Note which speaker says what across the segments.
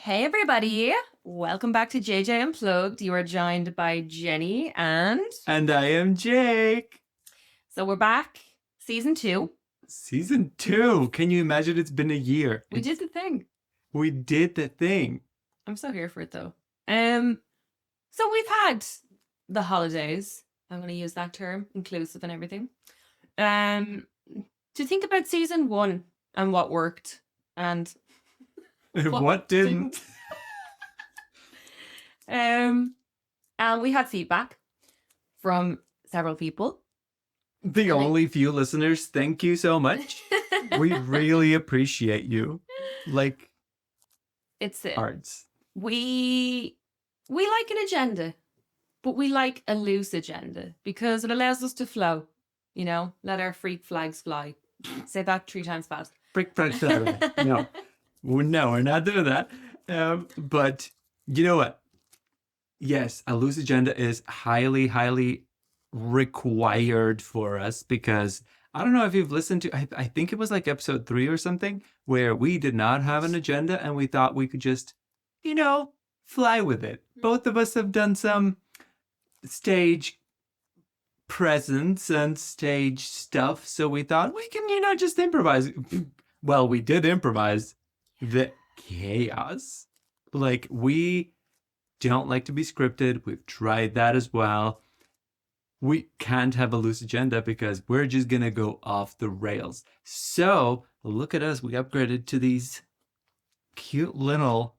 Speaker 1: Hey everybody, welcome back to JJ Unplugged. You are joined by Jenny and
Speaker 2: I am Jake.
Speaker 1: so we're back, season 2.
Speaker 2: Season 2. Can you imagine? It's been a year.
Speaker 1: We did the thing.
Speaker 2: We did the thing.
Speaker 1: I'm so here for it though. So we've had the holidays. I'm going to use that term, inclusive and everything. To think about season 1 and what worked and
Speaker 2: What didn't?
Speaker 1: And we had feedback from several people.
Speaker 2: The only few listeners, thank you so much. We really appreciate you. Like,
Speaker 1: it's
Speaker 2: arts.
Speaker 1: We like an agenda, but we like a loose agenda because it allows us to flow, let our freak flags fly. Say that 3 times fast.
Speaker 2: Freak flags fly. No, we're not doing that. But you know what? Yes, a loose agenda is highly, highly required for us because I don't know if you've listened to, I think it was like episode 3 or something, where we did not have an agenda and we thought we could just, fly with it. Both of us have done some stage presence and stage stuff, so we thought we can, just improvise. Well, we did improvise the chaos. Like, we don't like to be scripted. We've tried that as well. We can't have a loose agenda because we're just going to go off the rails. So look at us. We upgraded to these cute little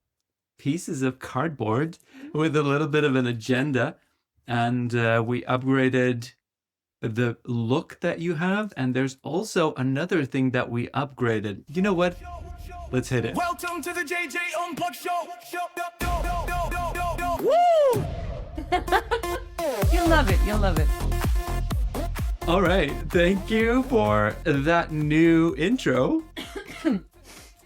Speaker 2: pieces of cardboard with a little bit of an agenda. And we upgraded the look that you have. And there's also another thing that we upgraded. You know what? Let's hit it.
Speaker 3: Welcome to the JJ Unplugged show.
Speaker 1: Woo! You'll love it. You'll love it.
Speaker 2: All right. Thank you for that new intro.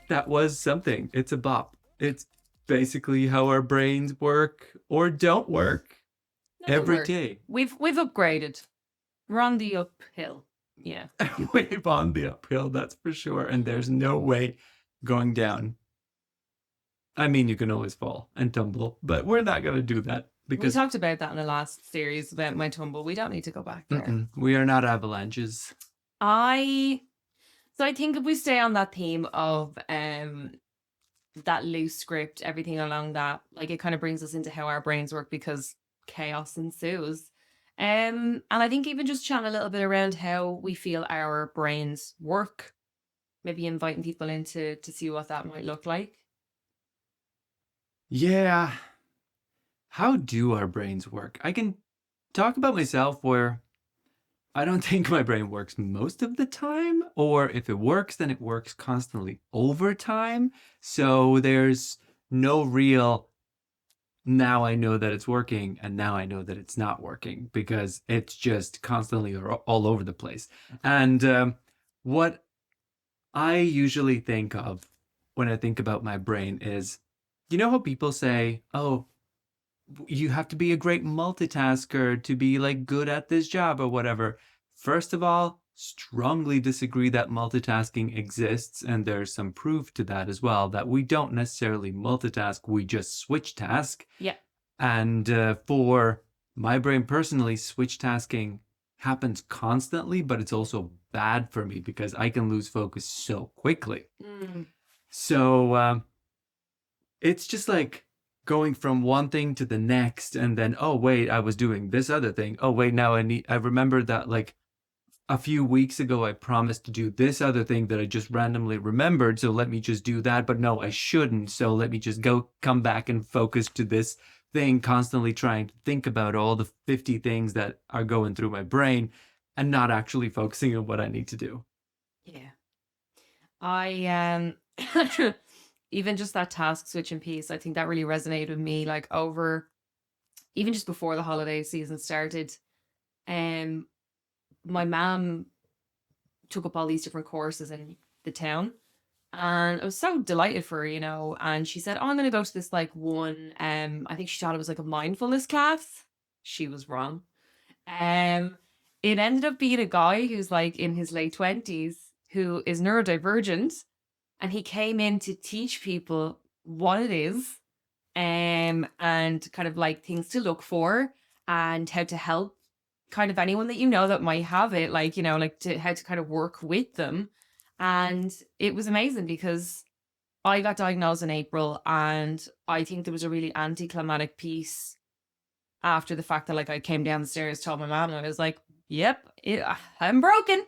Speaker 2: That was something. It's a bop. It's basically how our brains work or don't work every day.
Speaker 1: We've upgraded. We're on the uphill. Yeah.
Speaker 2: We're on the uphill, that's for sure. And there's no way going down. I mean, you can always fall and tumble, but we're not going to do that. Because
Speaker 1: we talked about that in the last series about my tumble. We don't need to go back there.
Speaker 2: We are not avalanches.
Speaker 1: So I think if we stay on that theme of that loose script, everything along that, like it kind of brings us into how our brains work because chaos ensues. And I think even just chat a little bit around how we feel our brains work, maybe inviting people in to see what that might look like.
Speaker 2: Yeah. How do our brains work? I can talk about myself where I don't think my brain works most of the time, or if it works, then it works constantly over time. So there's no real, now I know that it's working and now I know that it's not working because it's just constantly all over the place. And what I usually think of when I think about my brain is, you know how people say, oh, you have to be a great multitasker to be like good at this job or whatever. First of all, strongly disagree that multitasking exists. And there's some proof to that as well, that we don't necessarily multitask. We just switch task.
Speaker 1: Yeah.
Speaker 2: And for my brain personally, switch tasking happens constantly, but it's also bad for me because I can lose focus so quickly. So it's just like going from one thing to the next, and then, oh wait, I was doing this other thing. Oh wait, now I remember that like a few weeks ago I promised to do this other thing that I just randomly remembered, so let me just do that. But no, I shouldn't, so let me just come back and focus to this thing, constantly trying to think about all the 50 things that are going through my brain and not actually focusing on what I need to do.
Speaker 1: Yeah. I even just that task switching piece, I think that really resonated with me, like over, even just before the holiday season started. My mom took up all these different courses in the town and I was so delighted for her, and she said, oh, I'm going to go to this like one, I think she thought it was like a mindfulness class. She was wrong. It ended up being a guy who's like in his late 20s who is neurodivergent. And he came in to teach people what it is, and kind of like things to look for and how to help kind of anyone that you know that might have it, like, you know, like how to kind of work with them. And it was amazing because I got diagnosed in April, and I think there was a really anticlimactic piece after the fact that like I came down the stairs, told my mom, and I was like, "Yep, I'm broken."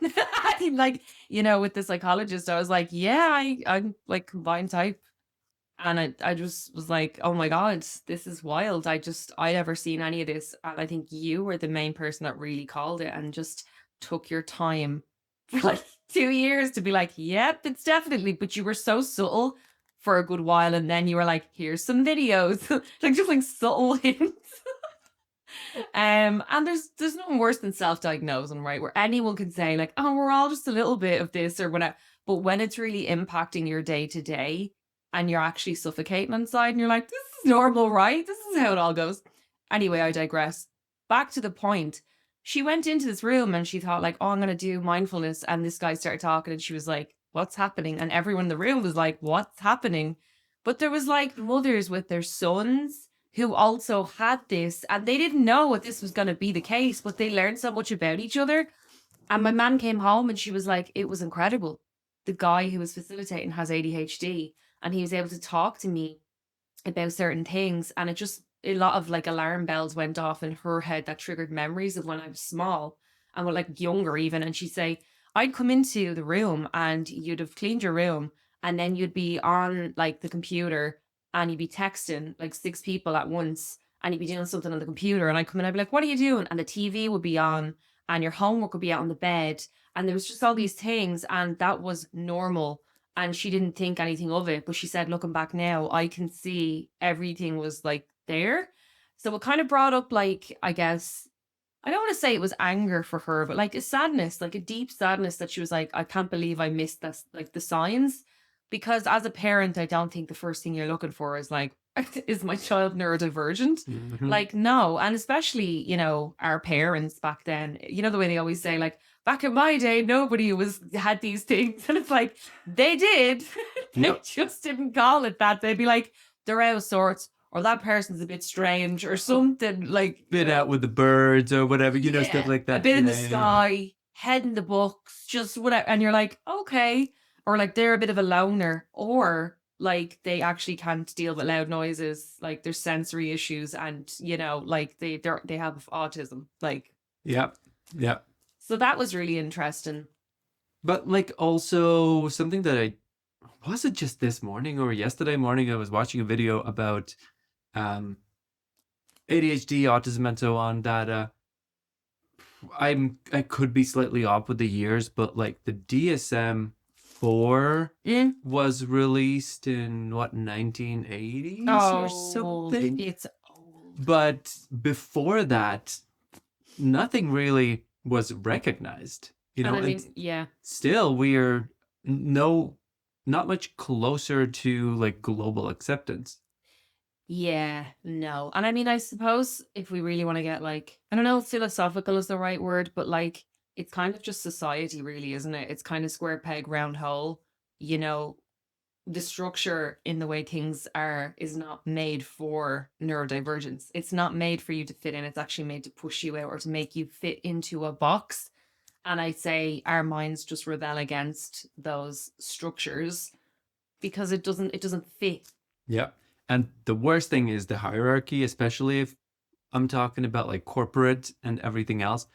Speaker 1: Like, you know, with the psychologist, I was like, "Yeah, I'm like combined type," and I just was like, "Oh my god, this is wild." I never seen any of this, and I think you were the main person that really called it and just took your time for like 2 years to be like, "Yep, it's definitely." But you were so subtle for a good while, and then you were like, "Here's some videos," like just like subtle hints. And there's nothing worse than self-diagnosing, right? Where anyone can say like, "Oh, we're all just a little bit of this or whatever." But when it's really impacting your day to day and you're actually suffocating inside and you're like, "This is normal, right? This is how it all goes." Anyway, I digress. Back to the point. She went into this room and she thought like, "Oh, I'm gonna do mindfulness." And this guy started talking and she was like, "What's happening?" And everyone in the room was like, "What's happening?" But there was like mothers with their sons who also had this, and they didn't know what this was going to be the case, but they learned so much about each other. And my man came home and she was like, it was incredible. The guy who was facilitating has ADHD, and he was able to talk to me about certain things. And it just, a lot of like alarm bells went off in her head that triggered memories of when I was small and when like younger even. And she'd say, I'd come into the room and you'd have cleaned your room, and then you'd be on like the computer and you'd be texting like 6 people at once, and you'd be doing something on the computer. And I'd come in, I'd be like, "What are you doing?" And the TV would be on and your homework would be out on the bed. And there was just all these things. And that was normal. And she didn't think anything of it. But she said, looking back now, I can see everything was like there. So it kind of brought up, like, I guess, I don't want to say it was anger for her, but like a sadness, like a deep sadness that she was like, I can't believe I missed this, like the signs. Because as a parent, I don't think the first thing you're looking for is like, is my child neurodivergent?
Speaker 2: Mhm.
Speaker 1: Like, no. And especially, you know, our parents back then, you know, the way they always say, like, back in my day, nobody had these things. And it's like, they did. They
Speaker 2: Yep.
Speaker 1: just didn't call it that. They'd be like, they're out of sorts, or that person's a bit strange, or something like
Speaker 2: Bit out with the birds or whatever, you know, stuff
Speaker 1: yeah,
Speaker 2: like that.
Speaker 1: a bit in the
Speaker 2: Yeah, yeah, yeah.
Speaker 1: sky, head in the books, just whatever. And you're like, okay. Or like they're a bit of a loner, or like they actually can't deal with loud noises, like there's sensory issues, and you know, like they have autism. Like,
Speaker 2: Yep. Yep.
Speaker 1: so that was really interesting.
Speaker 2: But like also something that was it just this morning or yesterday morning, I was watching a video about ADHD, autism, and so on that I could be slightly off with the years, but like the DSM-4
Speaker 1: Yeah.
Speaker 2: was released in what, 1980s or something?
Speaker 1: It's old.
Speaker 2: But before that, nothing really was recognized, you know,
Speaker 1: And I
Speaker 2: and
Speaker 1: mean, yeah.
Speaker 2: still we're not much closer to like global acceptance.
Speaker 1: Yeah, no. And I mean, I suppose if we really want to get like, I don't know if philosophical is the right word, but like, it's kind of just society, really, isn't it? It's kind of square peg, round hole. You know, the structure in the way things are is not made for neurodivergence. It's not made for you to fit in. It's actually made to push you out or to make you fit into a box. And I say our minds just rebel against those structures because it doesn't fit.
Speaker 2: Yeah. And the worst thing is the hierarchy, especially if I'm talking about like corporate and everything else.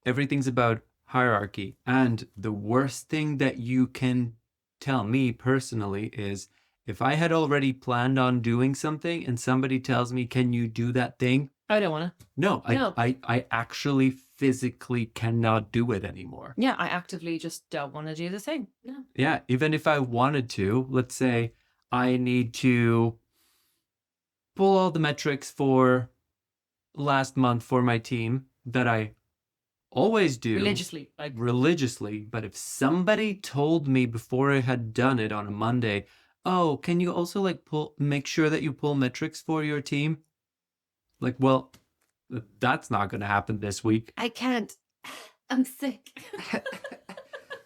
Speaker 2: Everything's about hierarchy. And the worst thing that you can tell me personally is if I had already planned on doing something and somebody tells me, can you do that thing?
Speaker 1: I don't want to.
Speaker 2: No,
Speaker 1: No.
Speaker 2: I actually physically cannot do it anymore.
Speaker 1: Yeah, I actively just don't want to do the thing. No.
Speaker 2: Yeah, even if I wanted to, let's say I need to pull all the metrics for last month for my team that I always do
Speaker 1: Religiously. Like,
Speaker 2: religiously, but if somebody told me before I had done it on a Monday, oh, can you also like make sure that you pull metrics for your team? Like, well, that's not going to happen this week.
Speaker 1: I can't. I'm sick.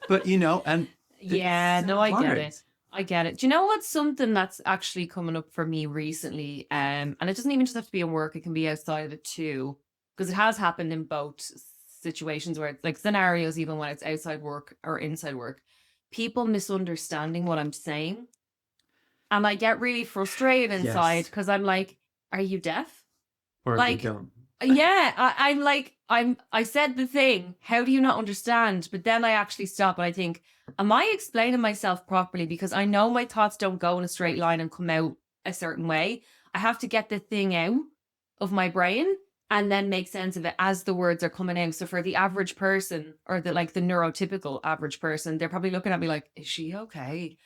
Speaker 2: But you know, and
Speaker 1: Yeah,
Speaker 2: it's
Speaker 1: no, I get
Speaker 2: hard.
Speaker 1: it. I get it. Do you know what's something that's actually coming up for me recently? And it doesn't even just have to be in work, it can be outside of it too. Because it has happened in both situations where it's like scenarios, even when it's outside work or inside work, people misunderstanding what I'm saying. And I get really frustrated inside
Speaker 2: Yes.
Speaker 1: because I'm like, are you deaf?
Speaker 2: Or
Speaker 1: Like,
Speaker 2: they don't.
Speaker 1: yeah, I'm like, I said the thing. How do you not understand? But then I actually stop and I think, am I explaining myself properly? Because I know my thoughts don't go in a straight line and come out a certain way. I have to get the thing out of my brain and then make sense of it as the words are coming out. So for the average person, or the neurotypical average person, they're probably looking at me like, is she okay?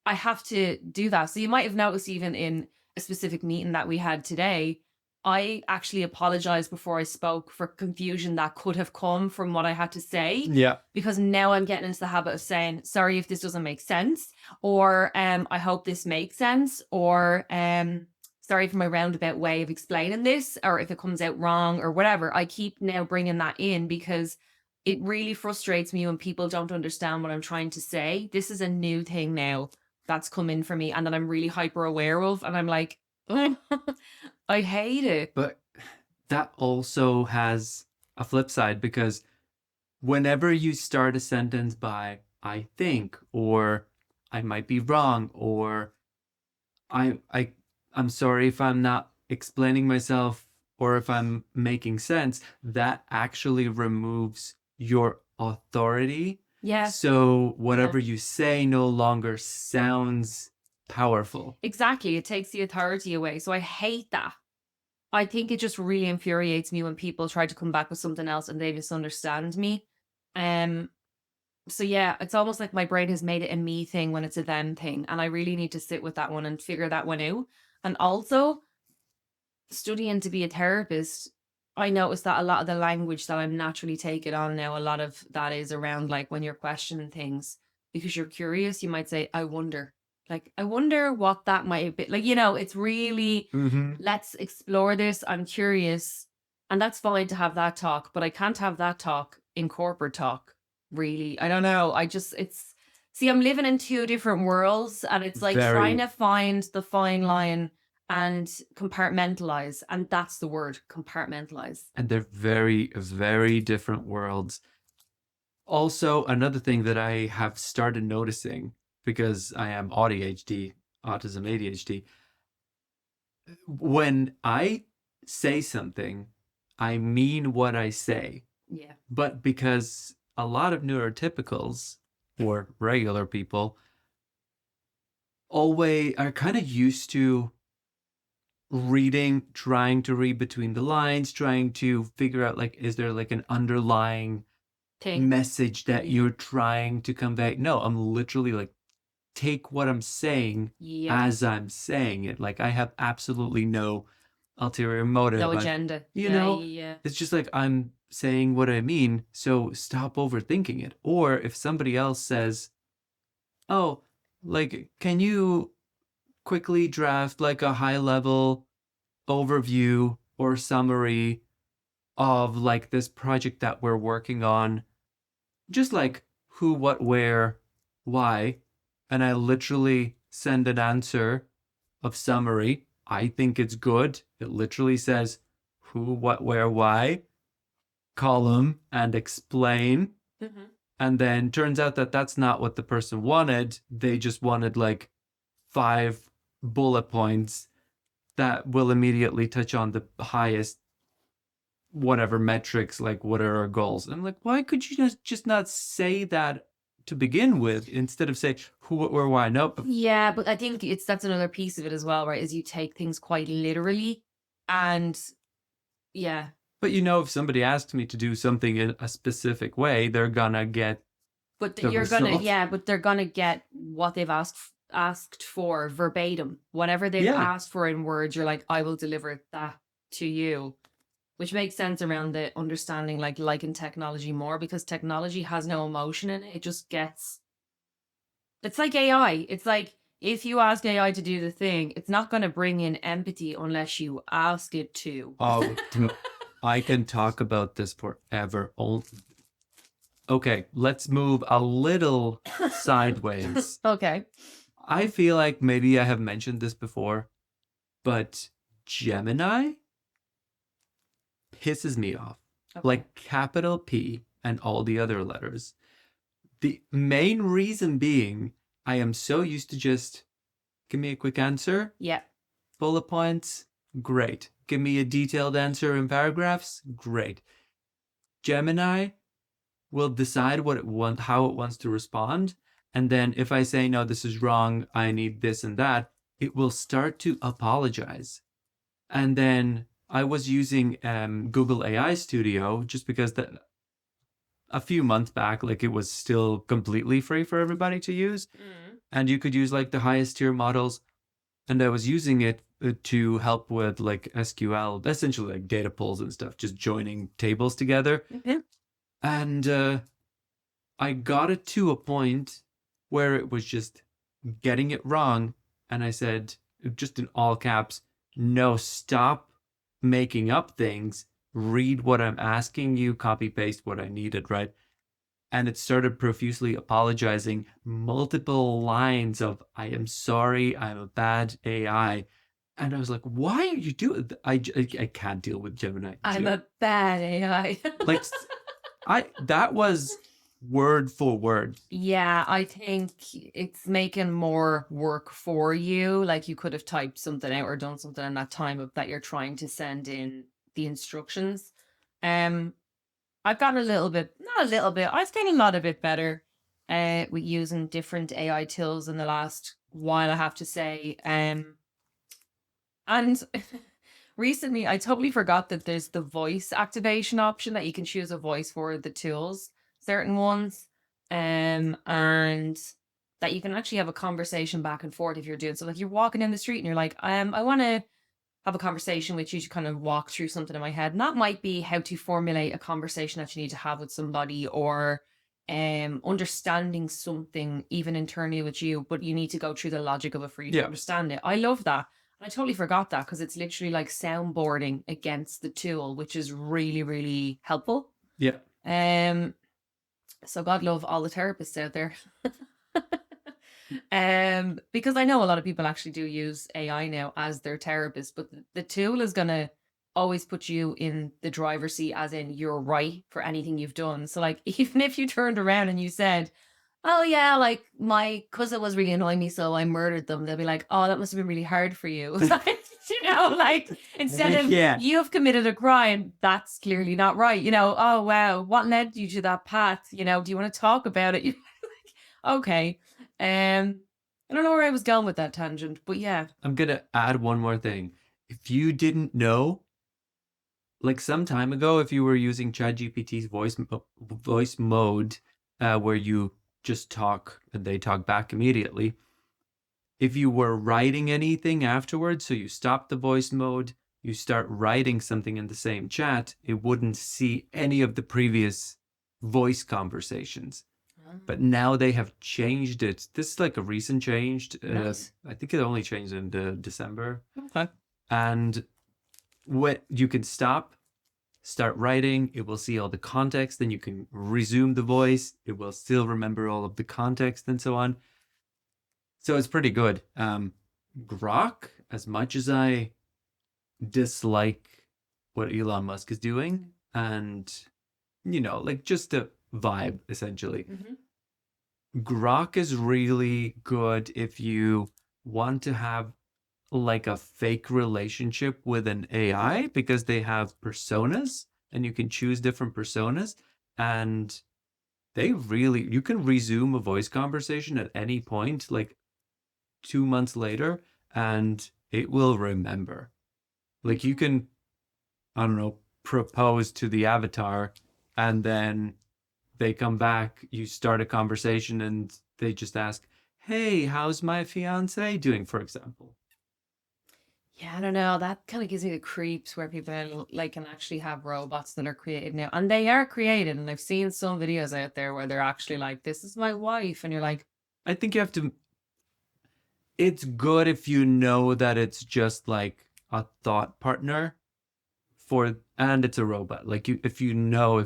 Speaker 1: I have to do that. So you might have noticed even in a specific meeting that we had today, I actually apologized before I spoke for confusion that could have come from what I had to say.
Speaker 2: Yeah.
Speaker 1: Because now I'm getting into the habit of saying, sorry if this doesn't make sense, or I hope this makes sense, or sorry for my roundabout way of explaining this, or if it comes out wrong or whatever. I keep now bringing that in because it really frustrates me when people don't understand what I'm trying to say. This is a new thing now that's come in for me and that I'm really hyper aware of. And I'm like, I hate it.
Speaker 2: But that also has a flip side, because whenever you start a sentence by I think, or I might be wrong, or I'm sorry if I'm not explaining myself or if I'm making sense, that actually removes your authority.
Speaker 1: Yeah.
Speaker 2: So whatever you say no longer sounds powerful.
Speaker 1: Exactly. It takes the authority away. So I hate that. I think it just really infuriates me when people try to come back with something else and they misunderstand me. So yeah, it's almost like my brain has made it a me thing when it's a them thing. And I really need to sit with that one and figure that one out. And also, studying to be a therapist, I noticed that a lot of the language that I'm naturally taking on now, a lot of that is around like when you're questioning things because you're curious, you might say, I wonder. Like, I wonder what that might be. Like, it's really, let's explore this. I'm curious. And that's fine to have that talk, but I can't have that talk in corporate talk, really. I don't know. See, I'm living in two different worlds and it's like trying to find the fine line and compartmentalize. And that's the word, compartmentalize.
Speaker 2: And they're very, very different worlds. Also, another thing that I have started noticing, because I am autism ADHD, when I say something, I mean what I say.
Speaker 1: Yeah.
Speaker 2: But because a lot of neurotypicals or regular people always are kind of used to trying to read between the lines, trying to figure out, like, is there like an underlying message that you're trying to convey? No, I'm literally like, take what I'm saying as I'm saying it. Like, I have absolutely no ulterior motive.
Speaker 1: No agenda.
Speaker 2: It's just like, I'm saying what I mean, so stop overthinking it. Or if somebody else says, oh, like, can you quickly draft like a high level overview or summary of like this project that we're working on, just like who, what, where, why, and I literally send an answer of summary. I think it's good. It literally says who, what, where, why, column, and explain. And then turns out that that's not what the person wanted. They just wanted like 5 bullet points that will immediately touch on the highest whatever metrics, like what are our goals. And I'm like, why could you just not say that to begin with, instead of say who, what, where, why? Nope.
Speaker 1: Yeah, but I think that's another piece of it as well, right? Is you take things quite literally, and yeah.
Speaker 2: But if somebody asks me to do something in a specific way, they're gonna get.
Speaker 1: But they're gonna get what they've asked for verbatim. Whatever they've asked for in words, you're like, I will deliver that to you. Which makes sense around the understanding like in technology more, because technology has no emotion in it. It just gets. It's like AI. It's like if you ask AI to do the thing, it's not going to bring in empathy unless you ask it to.
Speaker 2: Oh, I can talk about this forever. Okay, let's move a little sideways.
Speaker 1: Okay.
Speaker 2: I feel like maybe I have mentioned this before, but Gemini pisses me off.
Speaker 1: Okay.
Speaker 2: Like capital P and all the other letters. The main reason being, I am so used to just give me a quick answer,
Speaker 1: Yeah.
Speaker 2: bullet points, great. Give me a detailed answer in paragraphs, great. Gemini will decide how it wants to respond, and then if I say no, this is wrong, I need this and that, it will start to apologize. And then I was using Google AI Studio just because a few months back, like it was still completely free for everybody to use, and you could use like the highest tier models. And I was using it to help with like SQL, essentially like data pulls and stuff, just joining tables together.
Speaker 1: Mhm.
Speaker 2: And I got it to a point where it was just getting it wrong. And I said, just in all caps, no, stop making up things. Read what I'm asking you, copy paste what I needed, right? And it started profusely apologizing, multiple lines of, I am sorry, I'm a bad AI. And I was like, why are you doing I can't deal with Gemini.
Speaker 1: I'm a bad AI.
Speaker 2: Like, that was word for word.
Speaker 1: Yeah, I think it's making more work for you. Like you could have typed something out or done something in that time that you're trying to send in the instructions. I've gotten a little bit, not a little bit, I've gotten a lot of it better with using different AI tools in the last while, I have to say. And recently, I totally forgot that there's the voice activation option that you can choose a voice for the tools, certain ones, and that you can actually have a conversation back and forth if you're doing so. Like you're walking in the street and you're like, I want to have a conversation with you to kind of walk through something in my head. And that might be how to formulate a conversation that you need to have with somebody, or understanding something even internally with you, but you need to go through the logic of it for you to
Speaker 2: Yeah.
Speaker 1: understand it. I love that. I totally forgot that because it's literally like soundboarding against the tool, which is really, really helpful.
Speaker 2: Yeah.
Speaker 1: So God love all the therapists out there. Because I know a lot of people actually do use AI now as their therapist, but the tool is gonna always put you in the driver's seat, as in you're right for anything you've done. So like even if you turned around and you said, oh yeah, like my cousin was really annoying me, so I murdered them, they'll be like, oh, that must have been really hard for you. Like instead of
Speaker 2: Yeah.
Speaker 1: you have committed a crime, that's clearly not right. Oh wow, what led you to that path? Do you want to talk about it? Okay. I don't know where I was going with that tangent, but yeah.
Speaker 2: I'm going to add one more thing. If you didn't know, like some time ago, if you were using ChatGPT's voice mode, where you just talk and they talk back immediately, if you were writing anything afterwards, so you stop the voice mode, you start writing something in the same chat, it wouldn't see any of the previous voice conversations. But now they have changed it. This is like a recent change.
Speaker 1: Nice.
Speaker 2: I think it only changed in December.
Speaker 1: Okay.
Speaker 2: And when you can start writing, it will see all the context, then you can resume the voice. It will still remember all of the context and so on. So it's pretty good. Grok, as much as I dislike what Elon Musk is doing, and like just the vibe essentially. Grok is really good if you want to have like a fake relationship with an AI, because they have personas and you can choose different personas, and you can resume a voice conversation at any point, like 2 months later, and it will remember. Like you can, I don't know, propose to the avatar, and then they come back, you start a conversation, and they just ask, hey, how's my fiance doing, for example.
Speaker 1: Yeah, I don't know. That kind of gives me the creeps where people like can actually have robots that are created now. And they are created. And I've seen some videos out there where they're actually like, this is my wife. And you're like,
Speaker 2: I think you have to, it's good if you know that it's just like a thought partner and it's a robot. Like if you know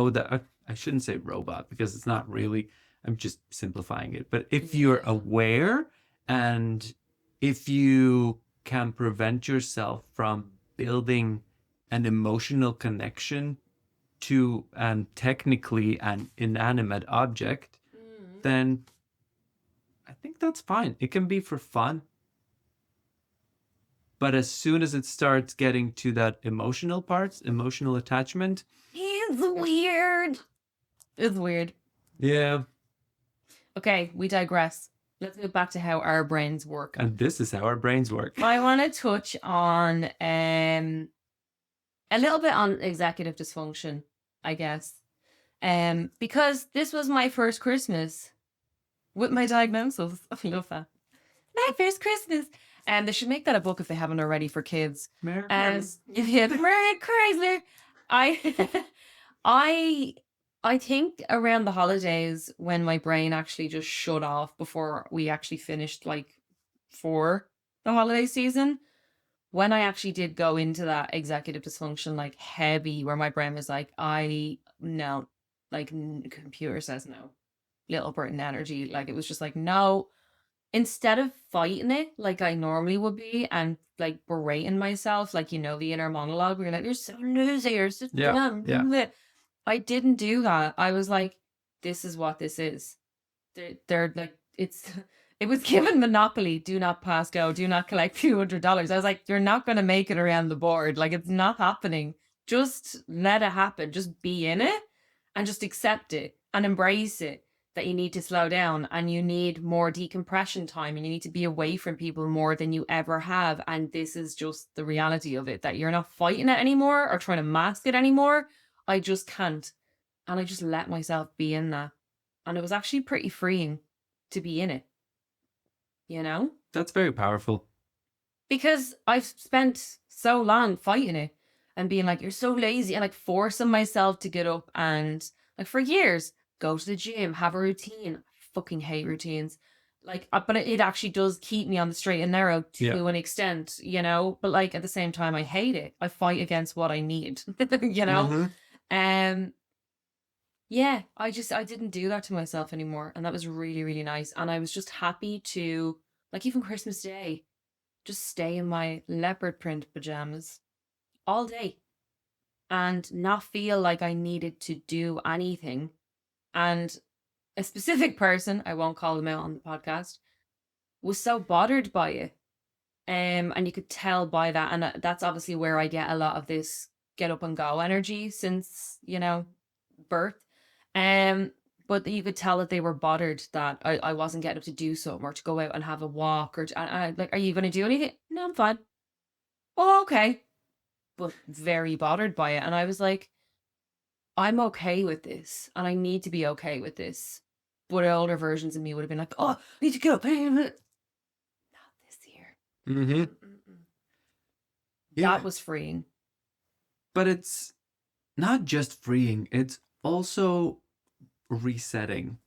Speaker 2: that, I shouldn't say robot because it's not really, I'm just simplifying it. But if you're aware and if you can prevent yourself from building an emotional connection to technically an inanimate object, then I think that's fine. It can be for fun. But as soon as it starts getting to that emotional parts, emotional attachment.
Speaker 1: It's weird. It's weird.
Speaker 2: Yeah.
Speaker 1: Okay, we digress. Let's go back to how our brains work.
Speaker 2: And this is how our brains work.
Speaker 1: I want to touch on a little bit on executive dysfunction, I guess. Because this was my first Christmas with my diagnosis. I love that. My first Christmas. And they should make that a book if they haven't already for kids.
Speaker 2: Merry
Speaker 1: Yeah, Merry Chrysler. I think around the holidays when my brain actually just shut off before we actually finished for the holiday season, when I actually did go into that executive dysfunction heavy, where my brain was like, no, computer says no. Little Britain energy. It was just like, no. Instead of fighting it like I normally would be and berating myself, the inner monologue where you're like, you're so lousy, you're so dumb.
Speaker 2: Yeah.
Speaker 1: I didn't do that. I was like, this is what this is. They're it was given Monopoly, do not pass go, do not collect $200. I was like, you're not going to make it around the board. It's not happening. Just let it happen. Just be in it and just accept it and embrace it. That you need to slow down and you need more decompression time and you need to be away from people more than you ever have. And this is just the reality of it, that you're not fighting it anymore or trying to mask it anymore. I just can't. And I just let myself be in that. And it was actually pretty freeing to be in it.
Speaker 2: That's very powerful.
Speaker 1: Because I've spent so long fighting it and being like, you're so lazy, and forcing myself to get up and for years, go to the gym, have a routine. I fucking hate routines. But it actually does keep me on the straight and narrow to an extent, But at the same time, I hate it. I fight against what I need, Yeah, I didn't do that to myself anymore. And that was really, really nice. And I was just happy to, even Christmas Day, just stay in my leopard print pajamas all day and not feel like I needed to do anything. And a specific person, I won't call them out on the podcast, was so bothered by it. And you could tell by that. And that's obviously where I get a lot of this get up and go energy since, birth. But you could tell that they were bothered that I wasn't getting up to do something or to go out and have a walk or are you going to do anything? No, I'm fine. Oh, okay. But very bothered by it. And I was like, I'm okay with this and I need to be okay with this. But older versions of me would have been like, oh, I need to get up. Not this year.
Speaker 2: Mm-hmm. Yeah.
Speaker 1: That was freeing.
Speaker 2: But it's not just freeing, it's also resetting.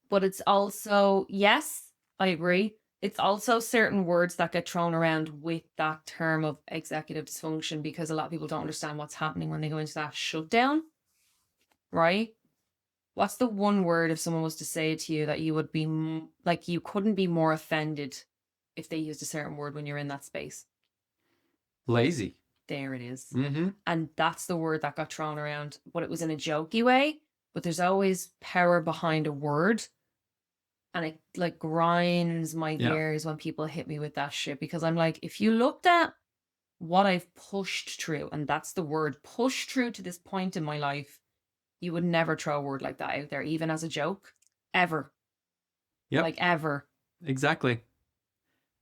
Speaker 1: But it's also, yes, I agree. It's also certain words that get thrown around with that term of executive dysfunction because a lot of people don't understand what's happening when they go into that shutdown, right? What's the one word if someone was to say it to you that you would be you couldn't be more offended if they used a certain word when you're in that space?
Speaker 2: Lazy.
Speaker 1: There it is.
Speaker 2: Mm-hmm.
Speaker 1: And that's the word that got thrown around, but it was in a jokey way. But there's always power behind a word. And it grinds my gears when people hit me with that shit, because I'm like, if you looked at what I've pushed through, and that's the word, pushed through to this point in my life, you would never throw a word like that out there, even as a joke, ever.
Speaker 2: Yep.
Speaker 1: Ever.
Speaker 2: Exactly.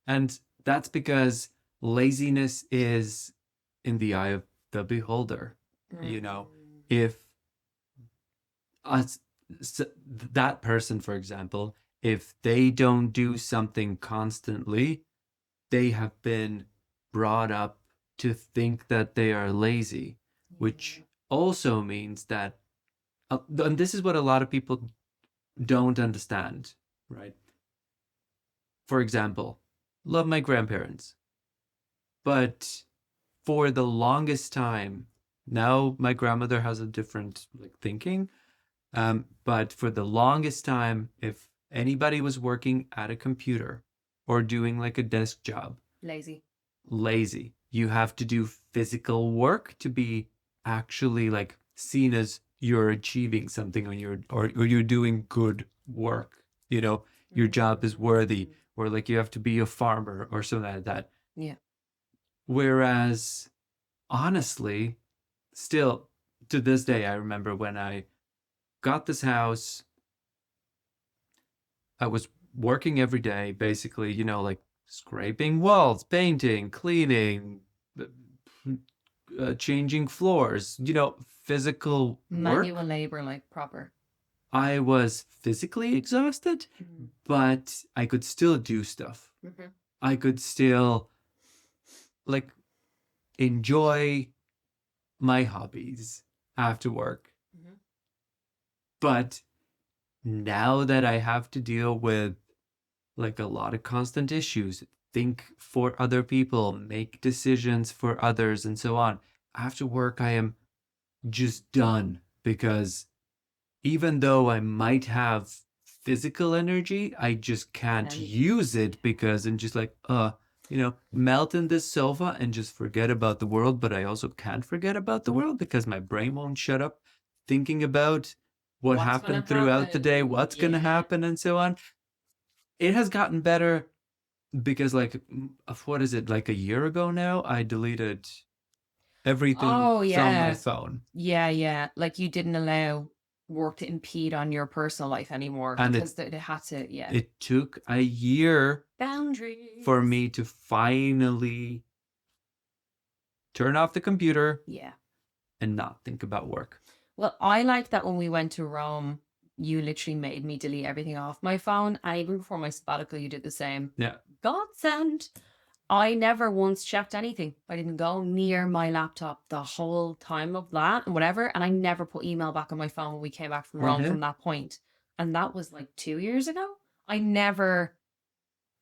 Speaker 2: And that's because laziness is in the eye of the beholder. If that person, for example, if they don't do something constantly, they have been brought up to think that they are lazy, which also means that, and this is what a lot of people don't understand, right? For example, love my grandparents, but for the longest time, now my grandmother has a different thinking. But for the longest time, if anybody was working at a computer or doing like a desk job, lazy. You have to do physical work to be actually like seen as you're achieving something or you're doing good work. You know, your job is worthy, or like you have to be a farmer or something like that.
Speaker 1: Yeah.
Speaker 2: Whereas honestly, still to this day, I remember when I got this house, I was working every day, basically, you know, like scraping walls, painting, cleaning, changing floors, you know, physical work.
Speaker 1: Manual labor, like proper.
Speaker 2: I was physically exhausted, but I could still do stuff. I could still like enjoy my hobbies after work. But now that I have to deal with like a lot of constant issues, think for other people, make decisions for others, and so on. After work, I am just done because even though I might have physical energy, I just can't use it because I'm just like, you know, melt in this sofa and just forget about the world. But I also can't forget about the world because my brain won't shut up thinking about what
Speaker 1: What's
Speaker 2: happened
Speaker 1: gonna
Speaker 2: throughout the day,
Speaker 1: happen?
Speaker 2: what's going to
Speaker 1: Yeah.
Speaker 2: happen, and so on. It has gotten better because, like, what is it, like a year ago now, I deleted everything
Speaker 1: Oh,
Speaker 2: from my
Speaker 1: yeah.
Speaker 2: phone.
Speaker 1: Yeah. Like you didn't allow work to impede on your personal life anymore
Speaker 2: And
Speaker 1: because it had to, yeah.
Speaker 2: It took a year
Speaker 1: Boundaries.
Speaker 2: for me to finally turn off the computer
Speaker 1: Yeah.
Speaker 2: and not think about work.
Speaker 1: Well, I like that when we went to Rome, you literally made me delete everything off my phone. And even before my sabbatical, you did the same.
Speaker 2: Yeah.
Speaker 1: Godsend. I never once checked anything. I didn't go near my laptop the whole time of that and whatever. And I never put email back on my phone when we came back from Rome from that point. And that was like 2 years ago. I never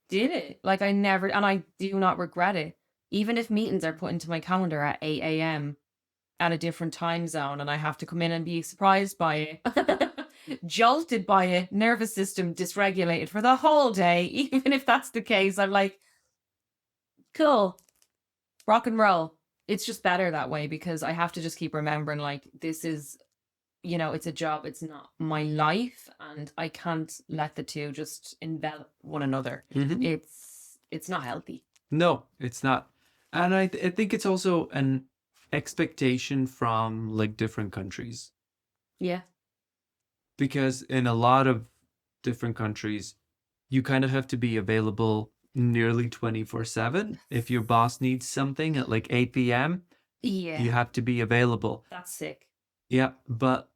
Speaker 1: did it. Like I never, and I do not regret it. Even if meetings are put into my calendar at 8 a.m. at a different time zone and I have to come in and be surprised by it, jolted by it, nervous system dysregulated for the whole day. Even if that's the case, I'm like, cool, rock and roll. It's just better that way because I have to just keep remembering, like, this is, you know, it's a job, it's not my life, and I can't let the two just envelop one another. It's not healthy.
Speaker 2: No, it's not. And I think it's also an expectation from like different countries.
Speaker 1: Yeah.
Speaker 2: Because in a lot of different countries, you kind of have to be available nearly 24/7. If your boss needs something at like 8 p.m.,
Speaker 1: Yeah.
Speaker 2: you have to be available.
Speaker 1: That's sick.
Speaker 2: Yeah, but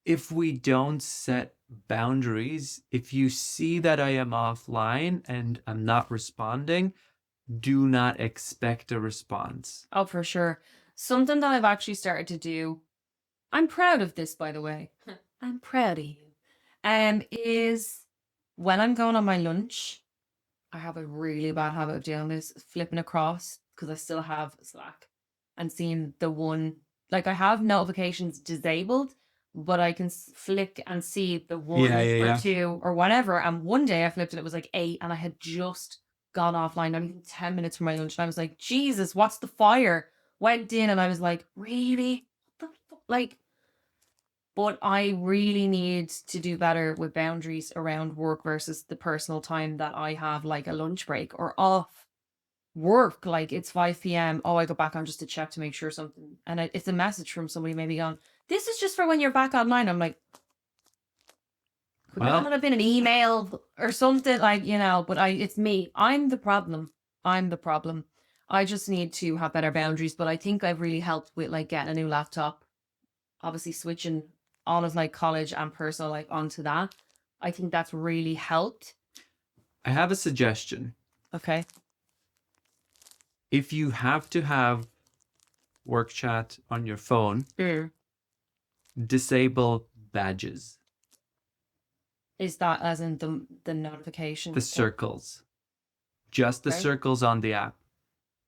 Speaker 2: if we don't set boundaries, if you see that I am offline and I'm not responding, do not expect a response.
Speaker 1: Oh, for sure. Something that I've actually started to do, I'm proud of this, by the way. I'm proud of you. Is when I'm going on my lunch, I have a really bad habit of doing this, flipping across because I still have Slack and seeing the one, like I have notifications disabled, but I can flick and see the one or two or whatever. And one day I flipped and it was like 8 and I had just gone offline, not even 10 minutes from my lunch. And I was like, Jesus, what's the fire? Went in and I was like, really? What the fuck? Like, but I really need to do better with boundaries around work versus the personal time that I have, like a lunch break or off work. Like it's 5 p.m. Oh, I go back on just to check to make sure something. And it's a message from somebody maybe going, this is just for when you're back online. I'm like, could that not have been an email or something? Like, you know, but it's me. I'm the problem. I just need to have better boundaries. But I think I've really helped with like getting a new laptop. Obviously switching all of like college and personal like onto that. I think that's really helped.
Speaker 2: I have a suggestion.
Speaker 1: Okay.
Speaker 2: If you have to have work chat on your phone, disable badges.
Speaker 1: Is that as in the notification?
Speaker 2: The circles. Just the circles on the app.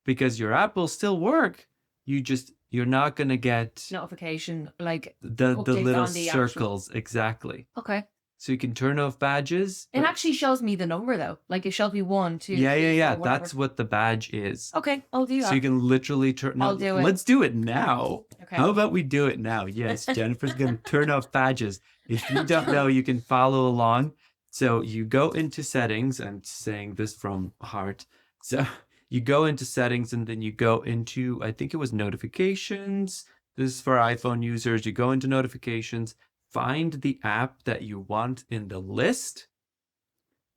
Speaker 2: Because your app will still work. You just you're not going to get
Speaker 1: Notification, like
Speaker 2: the
Speaker 1: updates
Speaker 2: little
Speaker 1: on the actual-
Speaker 2: circles. Exactly.
Speaker 1: Okay.
Speaker 2: So you can turn off badges.
Speaker 1: It actually shows me the number though. Like it shows me 1, 2,
Speaker 2: Yeah,
Speaker 1: 3,
Speaker 2: yeah, yeah.
Speaker 1: 4, whatever.
Speaker 2: That's what the badge is.
Speaker 1: Okay, I'll do that.
Speaker 2: So you can literally turn. No,
Speaker 1: I'll do it.
Speaker 2: Let's do it now.
Speaker 1: Okay.
Speaker 2: How about we do it now? Yes, Jennifer's going to turn off badges. If you don't know, you can follow along. So you go into settings. I'm saying this from heart. So you go into settings and then you go into, I think it was notifications. This is for iPhone users. You go into notifications, find the app that you want in the list.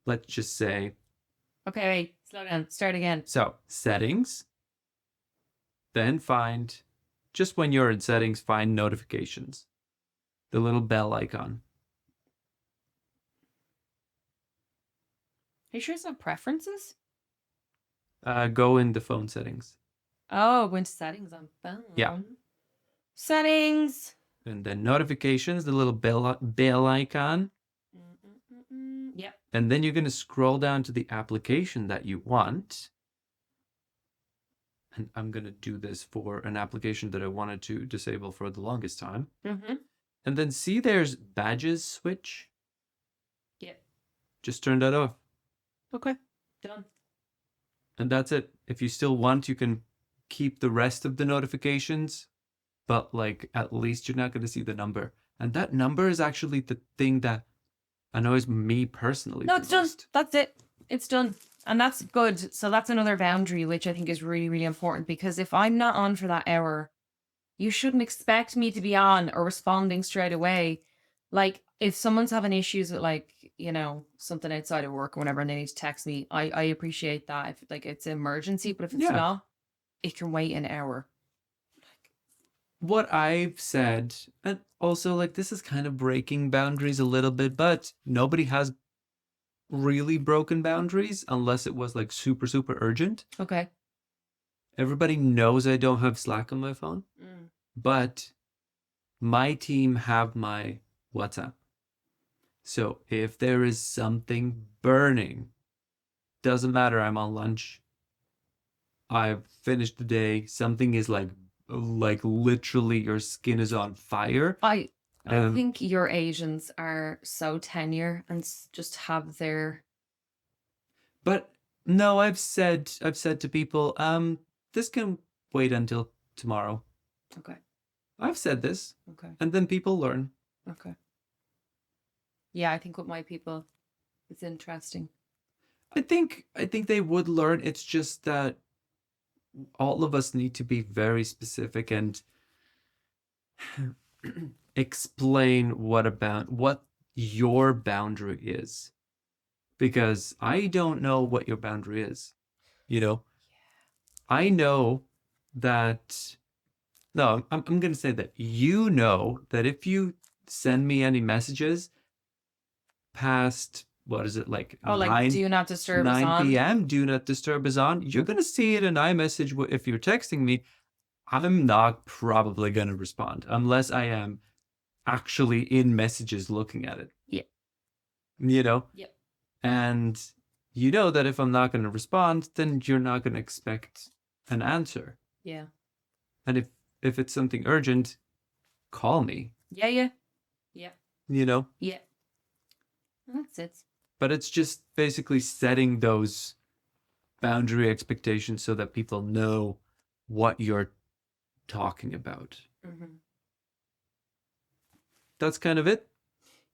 Speaker 2: Let's just say,
Speaker 1: Okay, wait, slow down. Start again.
Speaker 2: so settings, then find, just when you're in settings, find notifications, the little bell icon.
Speaker 1: Are you sure it's not preferences?
Speaker 2: Go in the phone settings
Speaker 1: Oh, go into settings on phone.
Speaker 2: Yeah.
Speaker 1: Settings.
Speaker 2: and then notifications, the little bell icon.
Speaker 1: Yep.
Speaker 2: And then you're going to scroll down to the application that you want. And I'm going to do this for an application that I wanted to disable for the longest time.
Speaker 1: Mm-hmm.
Speaker 2: And then see there's badges switch.
Speaker 1: Yep.
Speaker 2: Just turn that off.
Speaker 1: Okay. Done.
Speaker 2: And that's it. If you still want, you can keep the rest of the notifications. But like, at least you're not going to see the number. And that number is actually the thing that annoys me personally.
Speaker 1: No,
Speaker 2: the
Speaker 1: it's done.
Speaker 2: most.
Speaker 1: That's it. It's done. And that's good. So that's another boundary, which I think is really, really important. Because if I'm not on for that hour, you shouldn't expect me to be on or responding straight away. Like, if someone's having issues with, like, you know, something outside of work or whatever, and they need to text me, I appreciate that. If, like, it's an emergency, but if it's
Speaker 2: Yeah.
Speaker 1: not, it can wait an hour.
Speaker 2: What I've said, and also like this is kind of breaking boundaries a little bit, but nobody has really broken boundaries unless it was like super, super urgent.
Speaker 1: Okay.
Speaker 2: Everybody knows I don't have Slack on my phone, but my team have my WhatsApp. So if there is something burning, doesn't matter, I'm on lunch, I've finished the day, something is like literally your skin is on fire.
Speaker 1: I
Speaker 2: Um,
Speaker 1: think your Asians are so tenure and just have their...
Speaker 2: But no, I've said to people, this can wait until tomorrow.
Speaker 1: Okay.
Speaker 2: I've said this,
Speaker 1: Okay.
Speaker 2: and then people learn.
Speaker 1: Okay. Yeah, I think with my people, it's interesting.
Speaker 2: I think they would learn. It's just that all of us need to be very specific and explain what your boundary is. Because I don't know what your boundary is. You know? I know that no, I'm going to say that you know that if you send me any messages past, what is it, like
Speaker 1: Oh, like,
Speaker 2: 9,
Speaker 1: do not disturb us
Speaker 2: 9
Speaker 1: on?
Speaker 2: p.m., do not disturb is on, you're going to see it in iMessage. If you're texting me, I'm not probably going to respond unless I am actually in messages looking at it.
Speaker 1: Yeah.
Speaker 2: You know?
Speaker 1: Yep.
Speaker 2: And you know that if I'm not going to respond, then you're not going to expect an answer.
Speaker 1: Yeah.
Speaker 2: And if it's something urgent, call me,
Speaker 1: Yeah, yeah. Yeah.
Speaker 2: you know?
Speaker 1: Yeah. That's it.
Speaker 2: But it's just basically setting those boundary expectations so that people know what you're talking about.
Speaker 1: Mm-hmm.
Speaker 2: That's kind of it.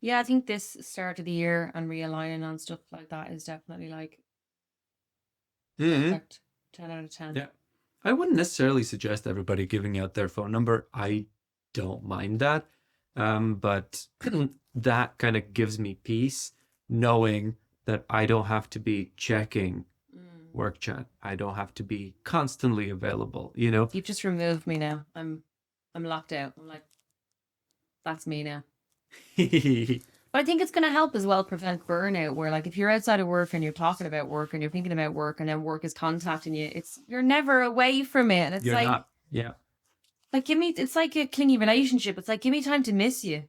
Speaker 1: Yeah, I think this start of the year and realigning on stuff like that is definitely like perfect. 10 out of 10.
Speaker 2: Yeah. I wouldn't necessarily suggest everybody giving out their phone number. I don't mind that. But that kind of gives me peace knowing that I don't have to be checking work chat. I don't have to be constantly available, you know?
Speaker 1: You've just removed me now. I'm locked out. I'm like, that's me now. But I think it's going to help as well prevent burnout, where like if you're outside of work and you're talking about work and you're thinking about work and then work is contacting you, you're never away from it. And it's
Speaker 2: You're
Speaker 1: like,
Speaker 2: not. Yeah.
Speaker 1: like it's like a clingy relationship. It's like, give me time to miss you.